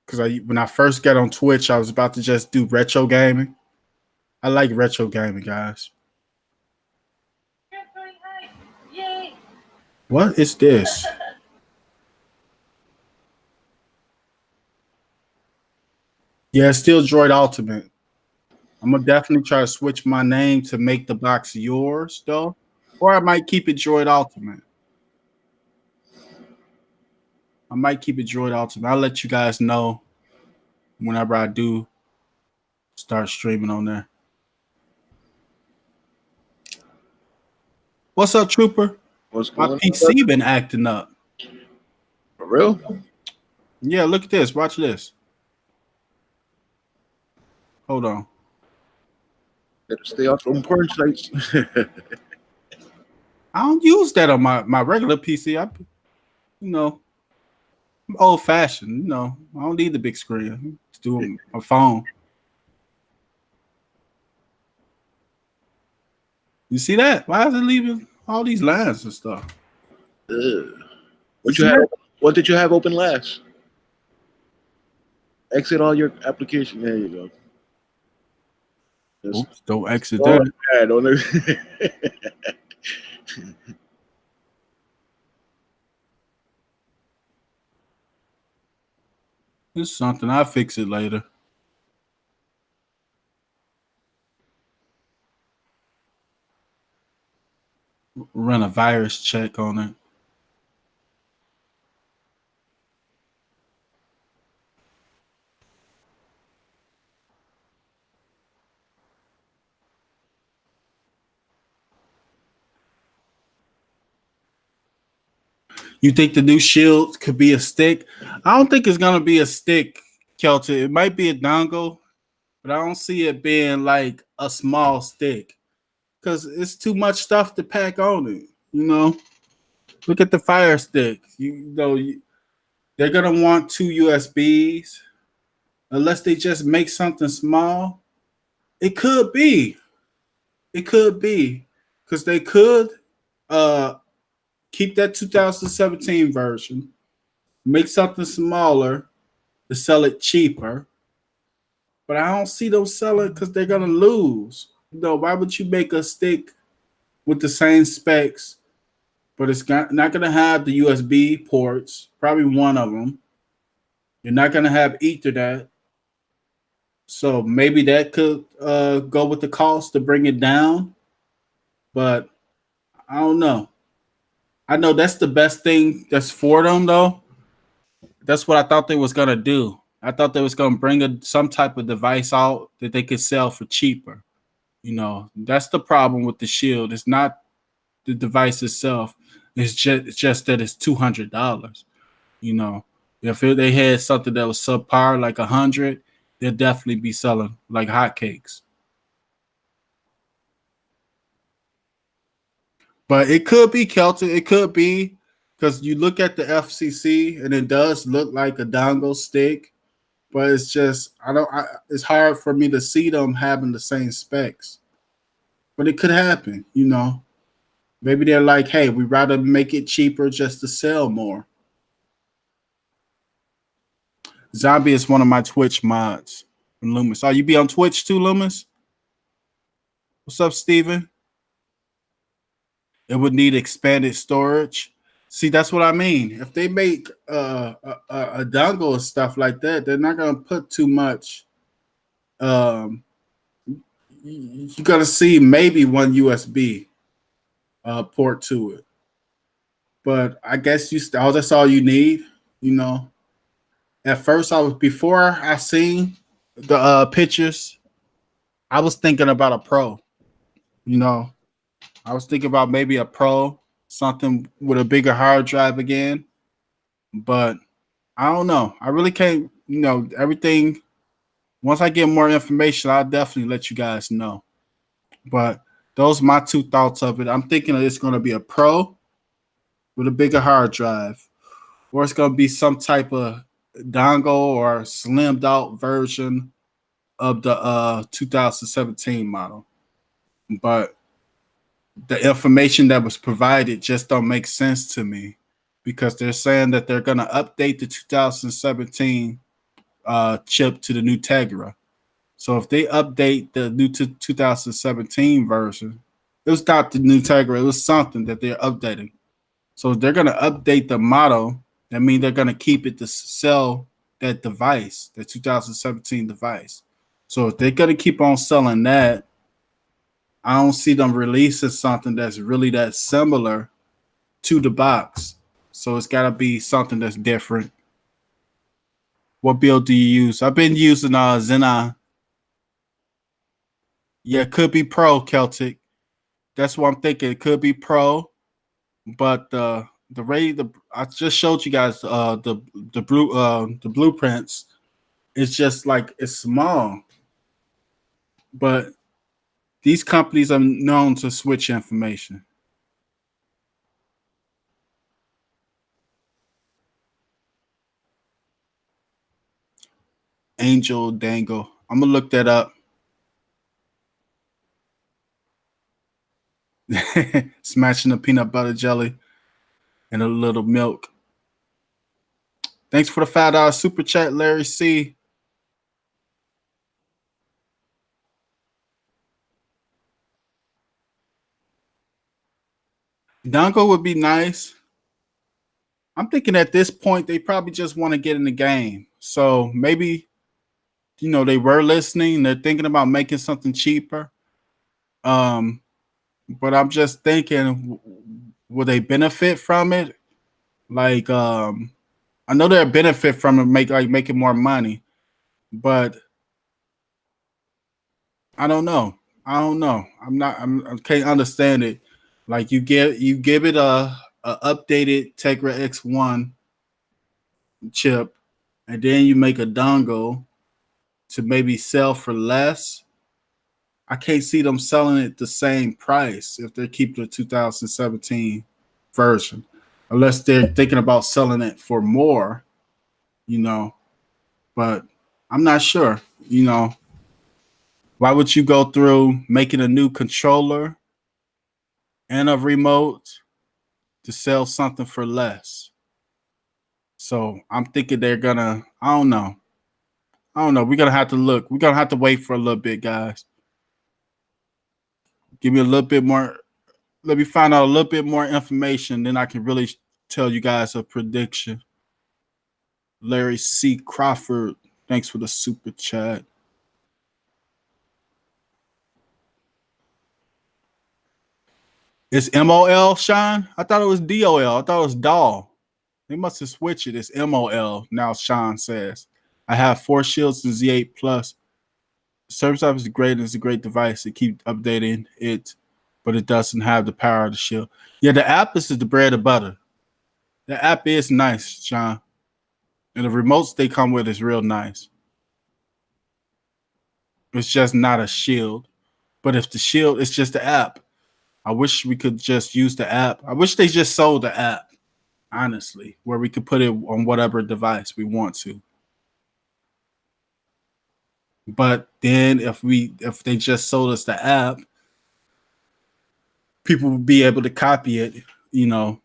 Because when I first got on Twitch, I was about to just do retro gaming. I like retro gaming, guys. What is this? Yeah, it's still Droid Ultimate. I'm gonna definitely try to switch my name to Make the Box Yours, though, or I might keep it Droid Ultimate. I might keep it Droid Ultimate. I'll let you guys know whenever I do start streaming on there. What's up, Trooper? What's My going PC been acting up. For real? Yeah, look at this. Watch this. Hold on. Better stay off from porn sites. I don't use that on my regular PC. You know, I'm old fashioned. You know, I don't need the big screen. Just do it on my phone. You see that? Why is it leaving all these lines and stuff? What did you have open last? Exit all your application. There you go. Oops, don't exit that. Yeah, don't It's something. I'll fix it later. Run a virus check on it. You think the new shield could be a stick? I don't think it's gonna be a stick, Kelton. It might be a dongle, but I don't see it being like a small stick because it's too much stuff to pack on it. You know, look at the Fire Stick. They're gonna want two USBs unless they just make something small. It could be. It could be because they could keep that 2017 version, make something smaller to sell it cheaper. But I don't see them selling because they're gonna lose. You know, why would you make a stick with the same specs, but it's not gonna have the USB ports? Probably one of them. You're not gonna have Ethernet, so maybe that could go with the cost to bring it down. But I don't know. I know that's the best thing that's for them, though. That's what I thought they was gonna do. I thought they was gonna bring some type of device out that they could sell for cheaper. You know, that's the problem with the Shield. It's not the device itself. It's just that it's $200. You know, if they had something that was subpar like 100, they'll definitely be selling like hotcakes. But it could be Kelton. It could be because you look at the FCC and it does look like a dongle stick, but it's just it's hard for me to see them having the same specs. But it could happen, you know. Maybe they're like, hey, we'd rather make it cheaper just to sell more. Zombie is one of my Twitch mods from Loomis. Oh, you be on Twitch too, Loomis? What's up, Steven? It would need expanded storage. See, that's what I mean. If they make a dongle and stuff like that, they're not gonna put too much. you're gonna see maybe one USB port to it. But I guess that's all you need. You know, at first before I seen the pictures, I was thinking about a Pro. You know, I was thinking about maybe a Pro, something with a bigger hard drive again. But I don't know. I really can't. Everything. Once I get more information, I'll definitely let you guys know. But those are my two thoughts of it. I'm thinking that it's going to be a Pro with a bigger hard drive, or it's going to be some type of dongle or slimmed out version of the 2017 model. But the information that was provided just don't make sense to me because they're saying that they're going to update the 2017 chip to the new Tegra. So if they update the new 2017 version, it was not the new Tegra, it was something that they're updating. So if they're going to update the model, that means they're going to keep it to sell that device, the 2017 device. So if they're going to keep on selling that, I don't see them releasing something that's really that similar to the box. So it's got to be something that's different. What build do you use? I've been using Xenon. Yeah, it could be Pro, Celtic. That's what I'm thinking. It could be Pro, but I just showed you guys the blueprints. It's just like it's small, but these companies are known to switch information. Angel Dangle. I'm gonna look that up. Smashing the peanut butter jelly and a little milk. Thanks for the $5 super chat, Larry C. Dongle would be nice. I'm thinking at this point they probably just want to get in the game. So maybe they were listening. They're thinking about making something cheaper. But I'm just thinking, will they benefit from it? Like, I know they'll benefit from it, making more money, but I don't know. I can't understand it. Like you give it a updated Tegra X1 chip, and then you make a dongle to maybe sell for less. I can't see them selling it the same price if they keep the 2017 version, unless they're thinking about selling it for more, But I'm not sure, Why would you go through making a new controller and a remote to sell something for less? So I'm thinking they're gonna. I don't know. We're gonna have to look. We're gonna have to wait for a little bit, guys. Give me a little bit more. Let me find out a little bit more information, then I can really tell you guys a prediction. Larry C. Crawford, thanks for the super chat. It's MOL, Sean? I thought it was DOL. I thought it was DOL. They must have switched it. It's MOL now, Sean says. I have 4 shields and Z8 Plus. Service app is great. It's a great device. It keeps updating it, but it doesn't have the power of the shield. Yeah, the app is the bread and butter. The app is nice, Sean. And the remotes they come with is real nice. It's just not a shield. But if the shield, it's just the app. I wish we could just use the app. I wish they just sold the app, honestly, where we could put it on whatever device we want to. But then if they just sold us the app, people would be able to copy it, and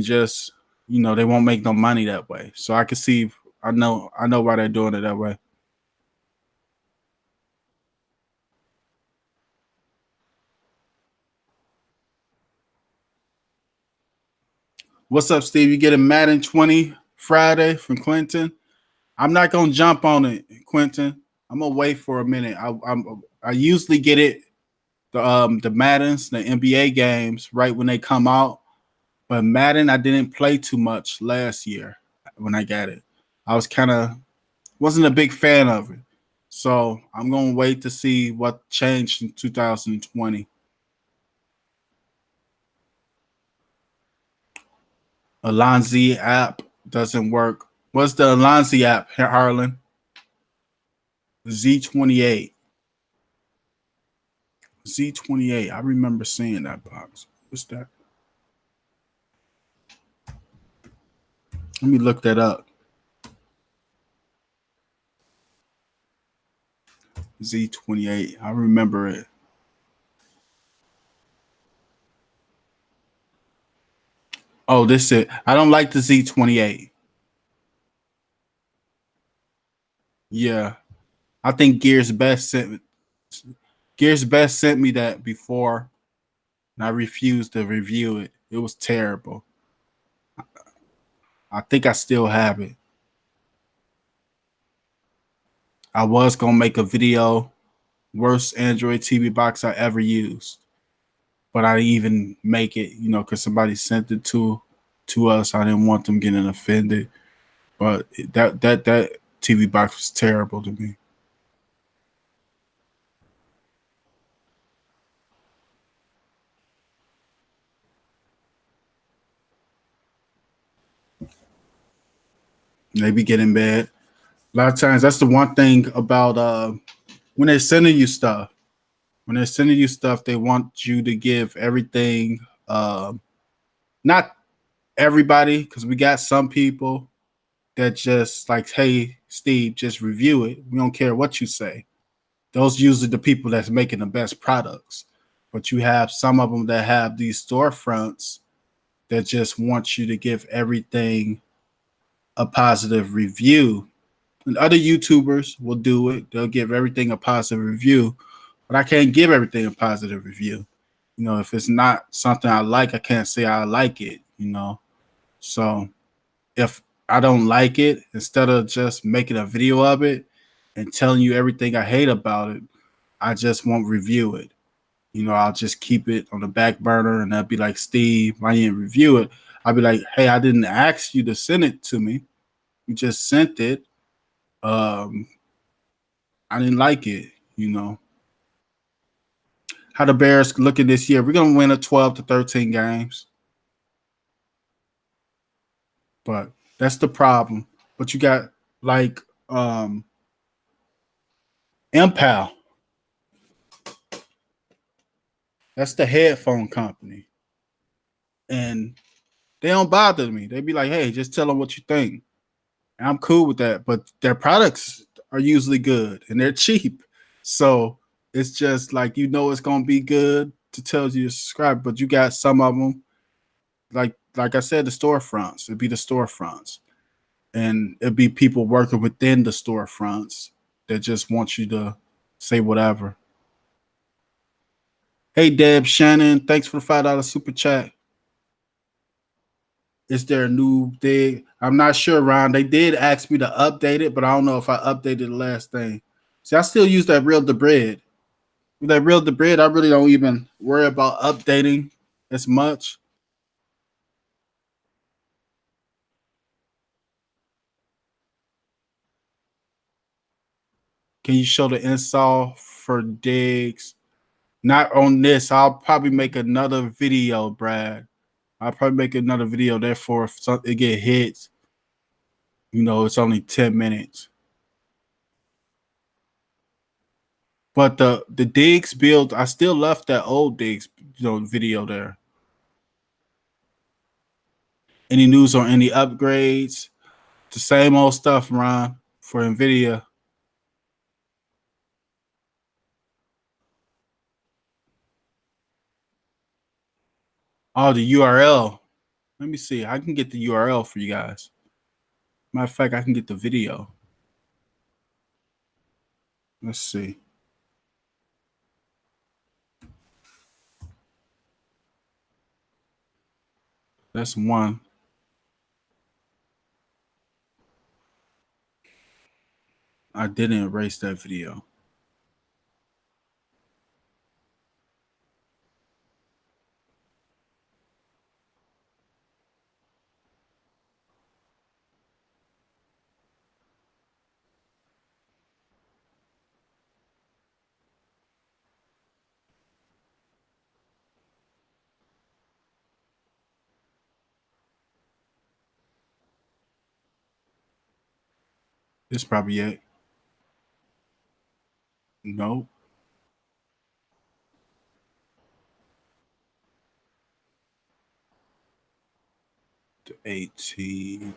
just, they won't make no money that way. So I can see, I know why they're doing it that way. What's up, Steve? You getting Madden 20 Friday from Quentin? I'm not gonna jump on it, Quentin. I'm gonna wait for a minute. I usually get it the Maddens, the NBA games right when they come out. But Madden, I didn't play too much last year when I got it. I was kind of wasn't a big fan of it. So I'm gonna wait to see what changed in 2020. Alonzi app doesn't work. What's the Alonzi app, Harlan? Z28. Z28. I remember seeing that box. What's that? Let me look that up. Z28. I remember it. Oh, this is it. I don't like the Z28. Yeah. I think Gears Best sent me that before and I refused to review it. It was terrible. I think I still have it. I was gonna make a video, worst Android TV box I ever used, but I didn't even make it, because somebody sent it to us. I didn't want them getting offended, but that TV box was terrible to me. They be getting bad. A lot of times, that's the one thing about when they're sending you stuff. When they're sending you stuff, they want you to give everything. Not everybody, because we got some people that just like, hey, Steve, just review it. We don't care what you say. Those usually the people that's making the best products. But you have some of them that have these storefronts that just want you to give everything a positive review. And other YouTubers will do it. They'll give everything a positive review. But I can't give everything a positive review. If it's not something I like, I can't say I like it. So if I don't like it, instead of just making a video of it and telling you everything I hate about it, I just won't review it. I'll just keep it on the back burner and I'll be like, Steve, why you didn't review it? I'll be like, hey, I didn't ask you to send it to me. You just sent it. Um, I didn't like it. How the Bears looking this year? We're gonna win a 12-13 games. But that's the problem. But you got like Impal. That's the headphone company. And they don't bother me. They be like, hey, just tell them what you think. And I'm cool with that. But their products are usually good and they're cheap. So it's just like it's gonna be good to tell you to subscribe. But you got some of them, like I said, the storefronts. It'd be the storefronts. And it'd be people working within the storefronts that just want you to say whatever. Hey Deb Shannon, thanks for the $5 super chat. Is there a new thing? I'm not sure, Ron. They did ask me to update it, but I don't know if I updated the last thing. See, I still use that Real the Bread. With that Real the Bread, I really don't even worry about updating as much. Can you show the install for digs? Not on this. I'll probably make another video, Brad. I'll probably make another video. Therefore, if it get hits, it's only 10 minutes. But the digs build, I still left that old digs video there. Any news on any upgrades? The same old stuff, Ron, for Nvidia. Oh, the URL. Let me see. I can get the URL for you guys. Matter of fact, I can get the video. Let's see. That's one. I didn't erase that video. This probably it. Nope. The 18.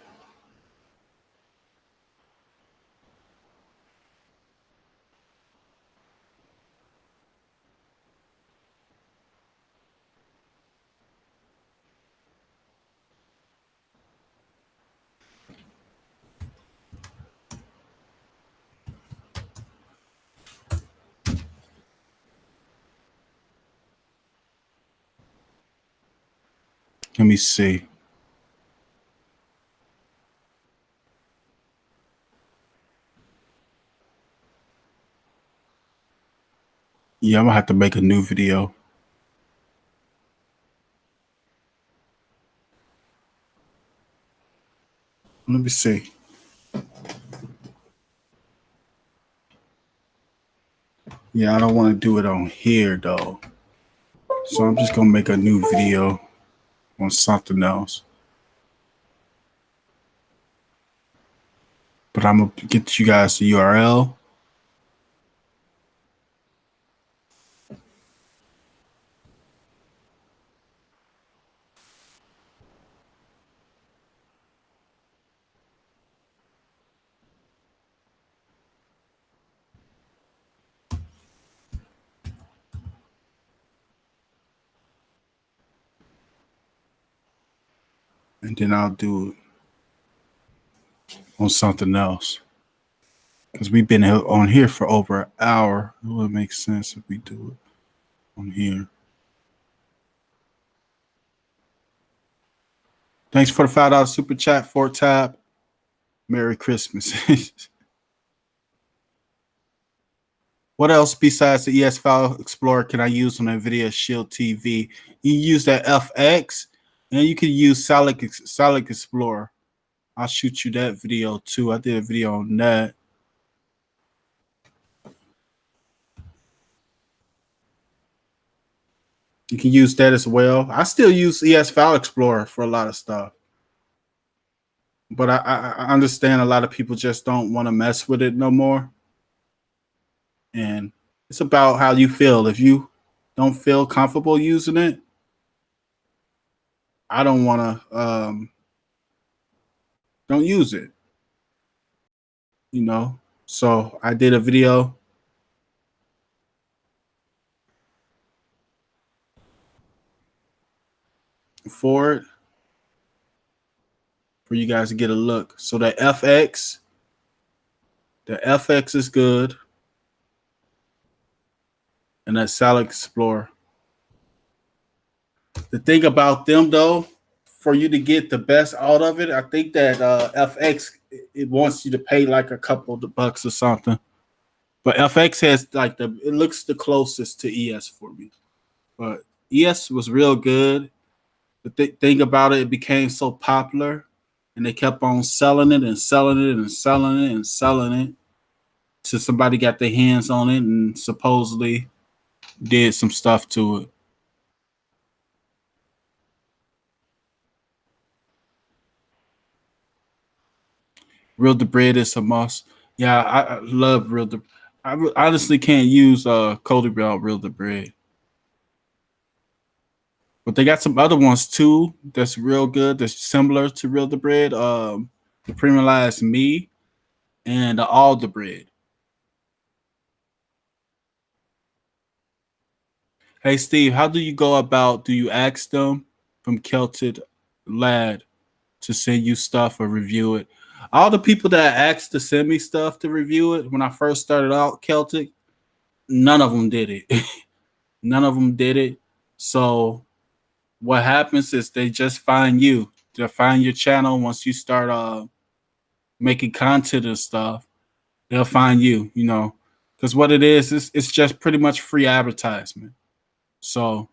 Let me see. Yeah, I'm gonna have to make a new video. Let me see. Yeah, I don't want to do it on here though. So I'm just gonna make a new video on something else. But I'm gonna get you guys the URL. And then I'll do it on something else. Because we've been on here for over an hour. It would make sense if we do it on here. Thanks for the $5 super chat, Fort Tab. Merry Christmas. What else besides the ES File Explorer can I use on Nvidia Shield TV? You use that FX, and you can use Solid Explorer. I'll shoot you that video too. I did a video on that. You can use that as well. I still use ES File Explorer for a lot of stuff. But I understand a lot of people just don't want to mess with it no more. And it's about how you feel. If you don't feel comfortable using it, I don't want to, don't use it. You know? So I did a video for it for you guys to get a look. So the FX is good. And that Solid Explorer. The thing about them though, for you to get the best out of it, I think that FX, it wants you to pay like a couple of bucks or something. But FX has like it looks the closest to ES for me. But ES was real good. The thing about it, it became so popular, and they kept on selling it and selling it and selling it and selling it till somebody got their hands on it and supposedly did some stuff to it. Real the bread is a must. Yeah, I love real the. I honestly can't use Cody Bell real the bread, but they got some other ones too that's real good. That's similar to real the bread. The Premiumized Me and all the bread. Hey Steve, how do you go about? Do you ask them from Celtic Lad to send you stuff or review it? All the people that asked to send me stuff to review it when I first started out Celtic, none of them did it. None of them did it. So what happens is they just find you. They'll find your channel once you start making content and stuff. They'll find you, you know, because what it is, it's just pretty much free advertisement. So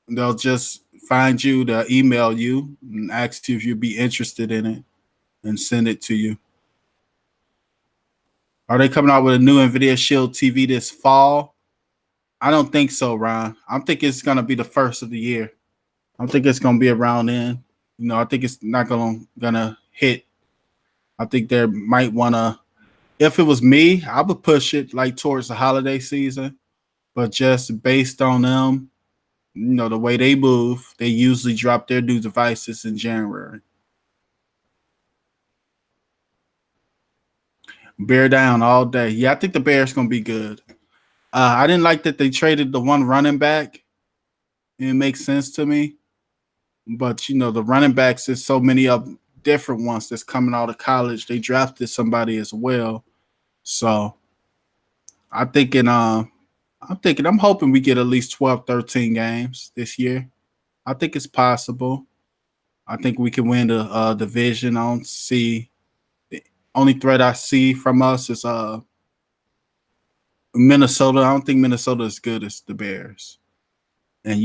they'll just find you, they'll email you and ask you if you'd be interested in it and send it to you. Are they coming out with a new Nvidia Shield TV this fall? I don't think so, Ron. I think it's going to be the first of the year. I think it's going to be around then. You know, I think it's not going to hit I think they might want to. If it was me, I would push it like towards the holiday season. But just based on them, the way they move, they usually drop their new devices in January. Bear down all day. Yeah, I think the Bears gonna be good. I didn't like that they traded the one running back. It makes sense to me, but the running backs, there's so many of different ones that's coming out of college. They drafted somebody as well, so I'm thinking. I'm hoping we get at least 12, 13 games this year. I think it's possible. I think we can win the division. I don't see the only threat I see from us is Minnesota. I don't think Minnesota is good as the Bears. And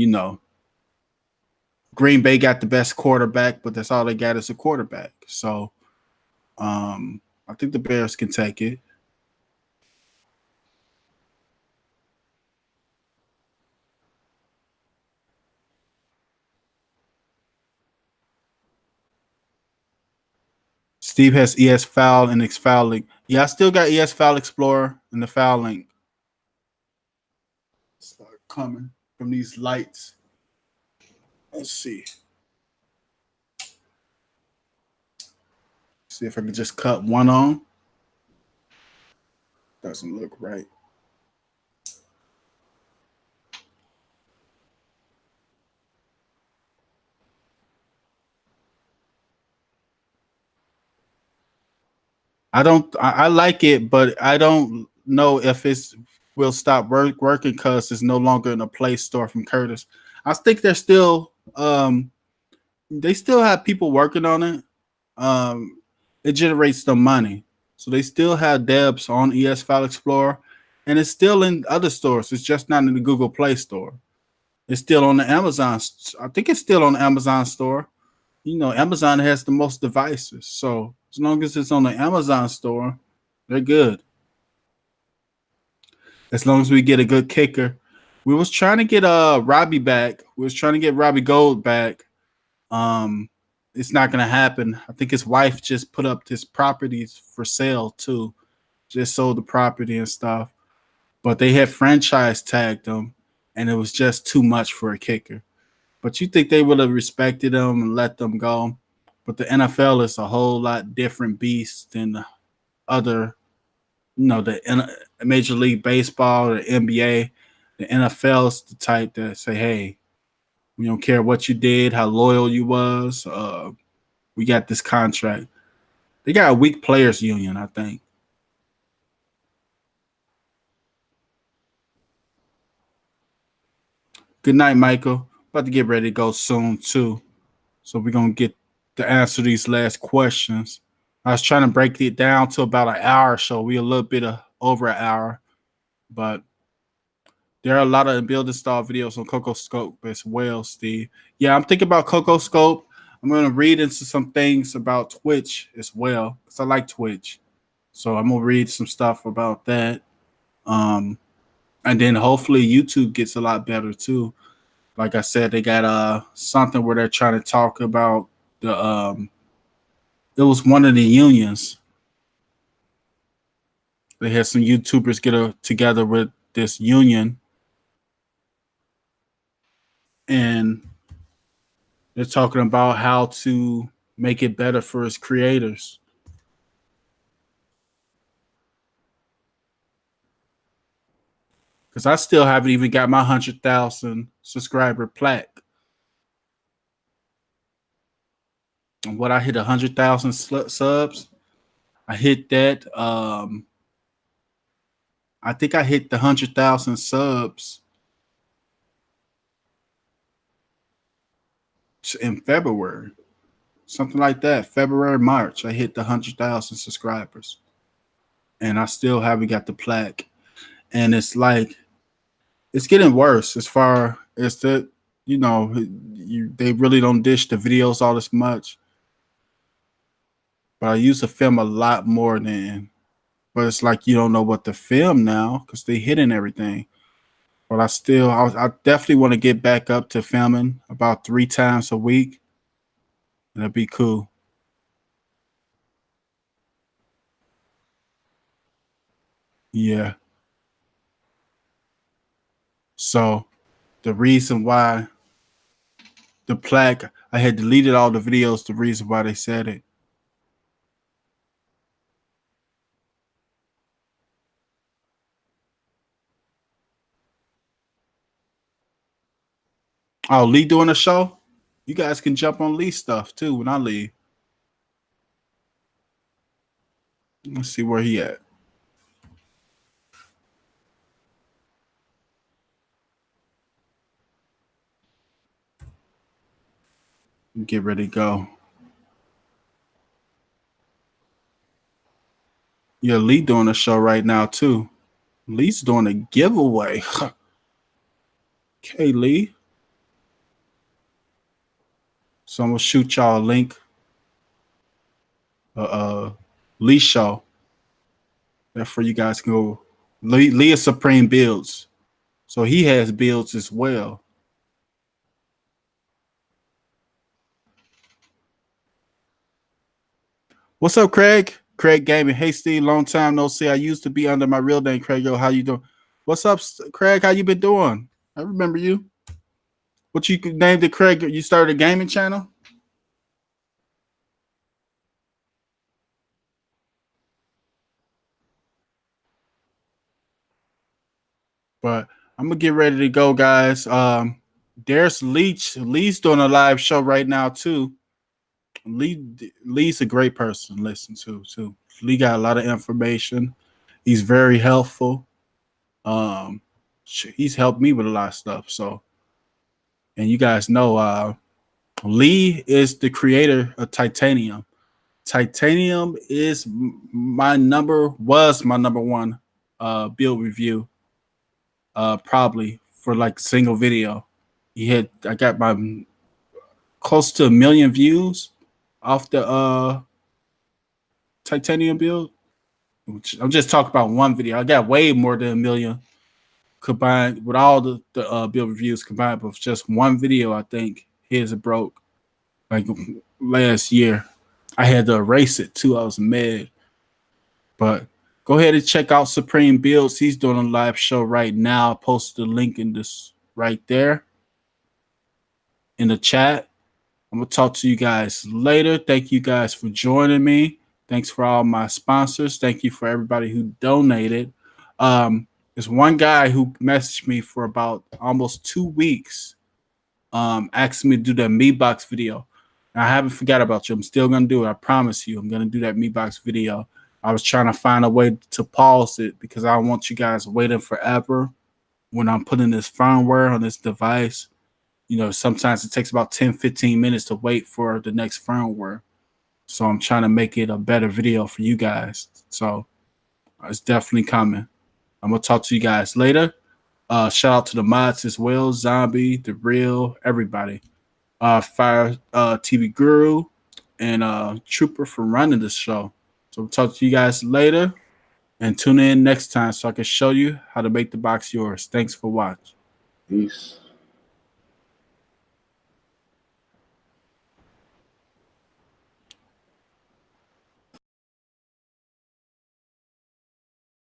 Green Bay got the best quarterback, but that's all they got is a quarterback. So I think the Bears can take it. Steve has ES Foul and X Foul Link. Yeah, I still got ES Foul Explorer and the Foul Link. Start coming from these lights. Let's see. See if I can just cut one on. Doesn't look right. I like it, but I don't know if it's will stop working because it's no longer in a Play Store from Curtis. I think they still have people working on it. It generates some money. So they still have devs on ES File Explorer, and it's still in other stores. It's just not in the Google Play Store. It's still on the Amazon. I think it's still on the Amazon store. Amazon has the most devices. So as long as it's on the Amazon store, they're good. As long as we get a good kicker. We was trying to get Robbie back. We was trying to get Robbie Gold back. It's not gonna happen. I think his wife just put up his properties for sale too. Just sold the property and stuff. But they had franchise tagged him, and it was just too much for a kicker. But you think they would have respected them and let them go? But the NFL is a whole lot different beast than the other, the Major League Baseball or the NBA. The NFL is the type that say, "Hey, we don't care what you did, how loyal you was. We got this contract." They got a weak players union, I think. Good night, Michael. About to get ready to go soon too. So we're gonna get to answer these last questions. I was trying to break it down to about an hour, so we a little bit over an hour, but there are a lot of build install videos on Coco Scope as well, Steve. Yeah, I'm thinking about Coco Scope. I'm gonna read into some things about Twitch as well, because I like Twitch. So I'm gonna read some stuff about that. And then hopefully YouTube gets a lot better too. Like I said, they got something where they're trying to talk about the it was one of the unions. They had some YouTubers get together with this union, and they're talking about how to make it better for its creators. Because I still haven't even got my 100,000 subscriber plaque. And what I hit 100,000 subs, I hit that. I think I hit the 100,000 subs in February, something like that. February, March, I hit the 100,000 subscribers, and I still haven't got the plaque. And it's like it's getting worse as far as that. They really don't dish the videos all as much. But I used to film a lot more then. But it's like you don't know what to film now because they hitting everything. But I definitely want to get back up to filming about 3 times a week. That'd be cool. Yeah. So the reason why the plaque, I had deleted all the videos, the reason why they said it. Oh, Lee doing a show? You guys can jump on Lee stuff too when I leave. Let's see where he at. Get ready to go. Yeah, Lee doing a show right now too. Lee's doing a giveaway. Okay, Lee. So I'm gonna shoot y'all a link. Lee show. That's where you guys can go. Lee is Supreme Builds. So he has builds as well. What's up, Craig? Craig Gaming. Hey, Steve. Long time no see. I used to be under my real name, Craig. Yo, how you doing? What's up, Craig? How you been doing? I remember you. What you named it, Craig? You started a gaming channel? But I'm gonna get ready to go, guys. There's Leach. Lee's doing a live show right now too. Lee's a great person to listen to too. Lee got a lot of information. He's very helpful. He's helped me with a lot of stuff. So, and you guys know, Lee is the creator of Titanium. Titanium is was my number one build review. Probably for like single video. I got my close to 1 million views off the Titanium build. I'm just talking about one video. I got way more than 1 million combined with all the build reviews combined, but just one video. I think his broke like last year. I had to erase it too. I was mad, but go ahead and check out Supreme Builds. He's doing a live show right now. I posted the link in this right there in the chat. I'm going to talk to you guys later. Thank you guys for joining me. Thanks for all my sponsors. Thank you for everybody who donated. There's one guy who messaged me for about almost 2 weeks, asking me to do that Me Box video. And I haven't forgot about you. I'm still going to do it. I promise you. I'm going to do that Me Box video. I was trying to find a way to pause it because I don't want you guys waiting forever when I'm putting this firmware on this device. You know, sometimes it takes about 10, 15 minutes to wait for the next firmware. So I'm trying to make it a better video for you guys. So it's definitely coming. I'm going to talk to you guys later. Shout out to the mods as well. Zombie, The Real, everybody. Fire TV Guru, and Trooper for running this show. So we'll talk to you guys later. And tune in next time so I can show you how to make the box yours. Thanks for watching. Peace.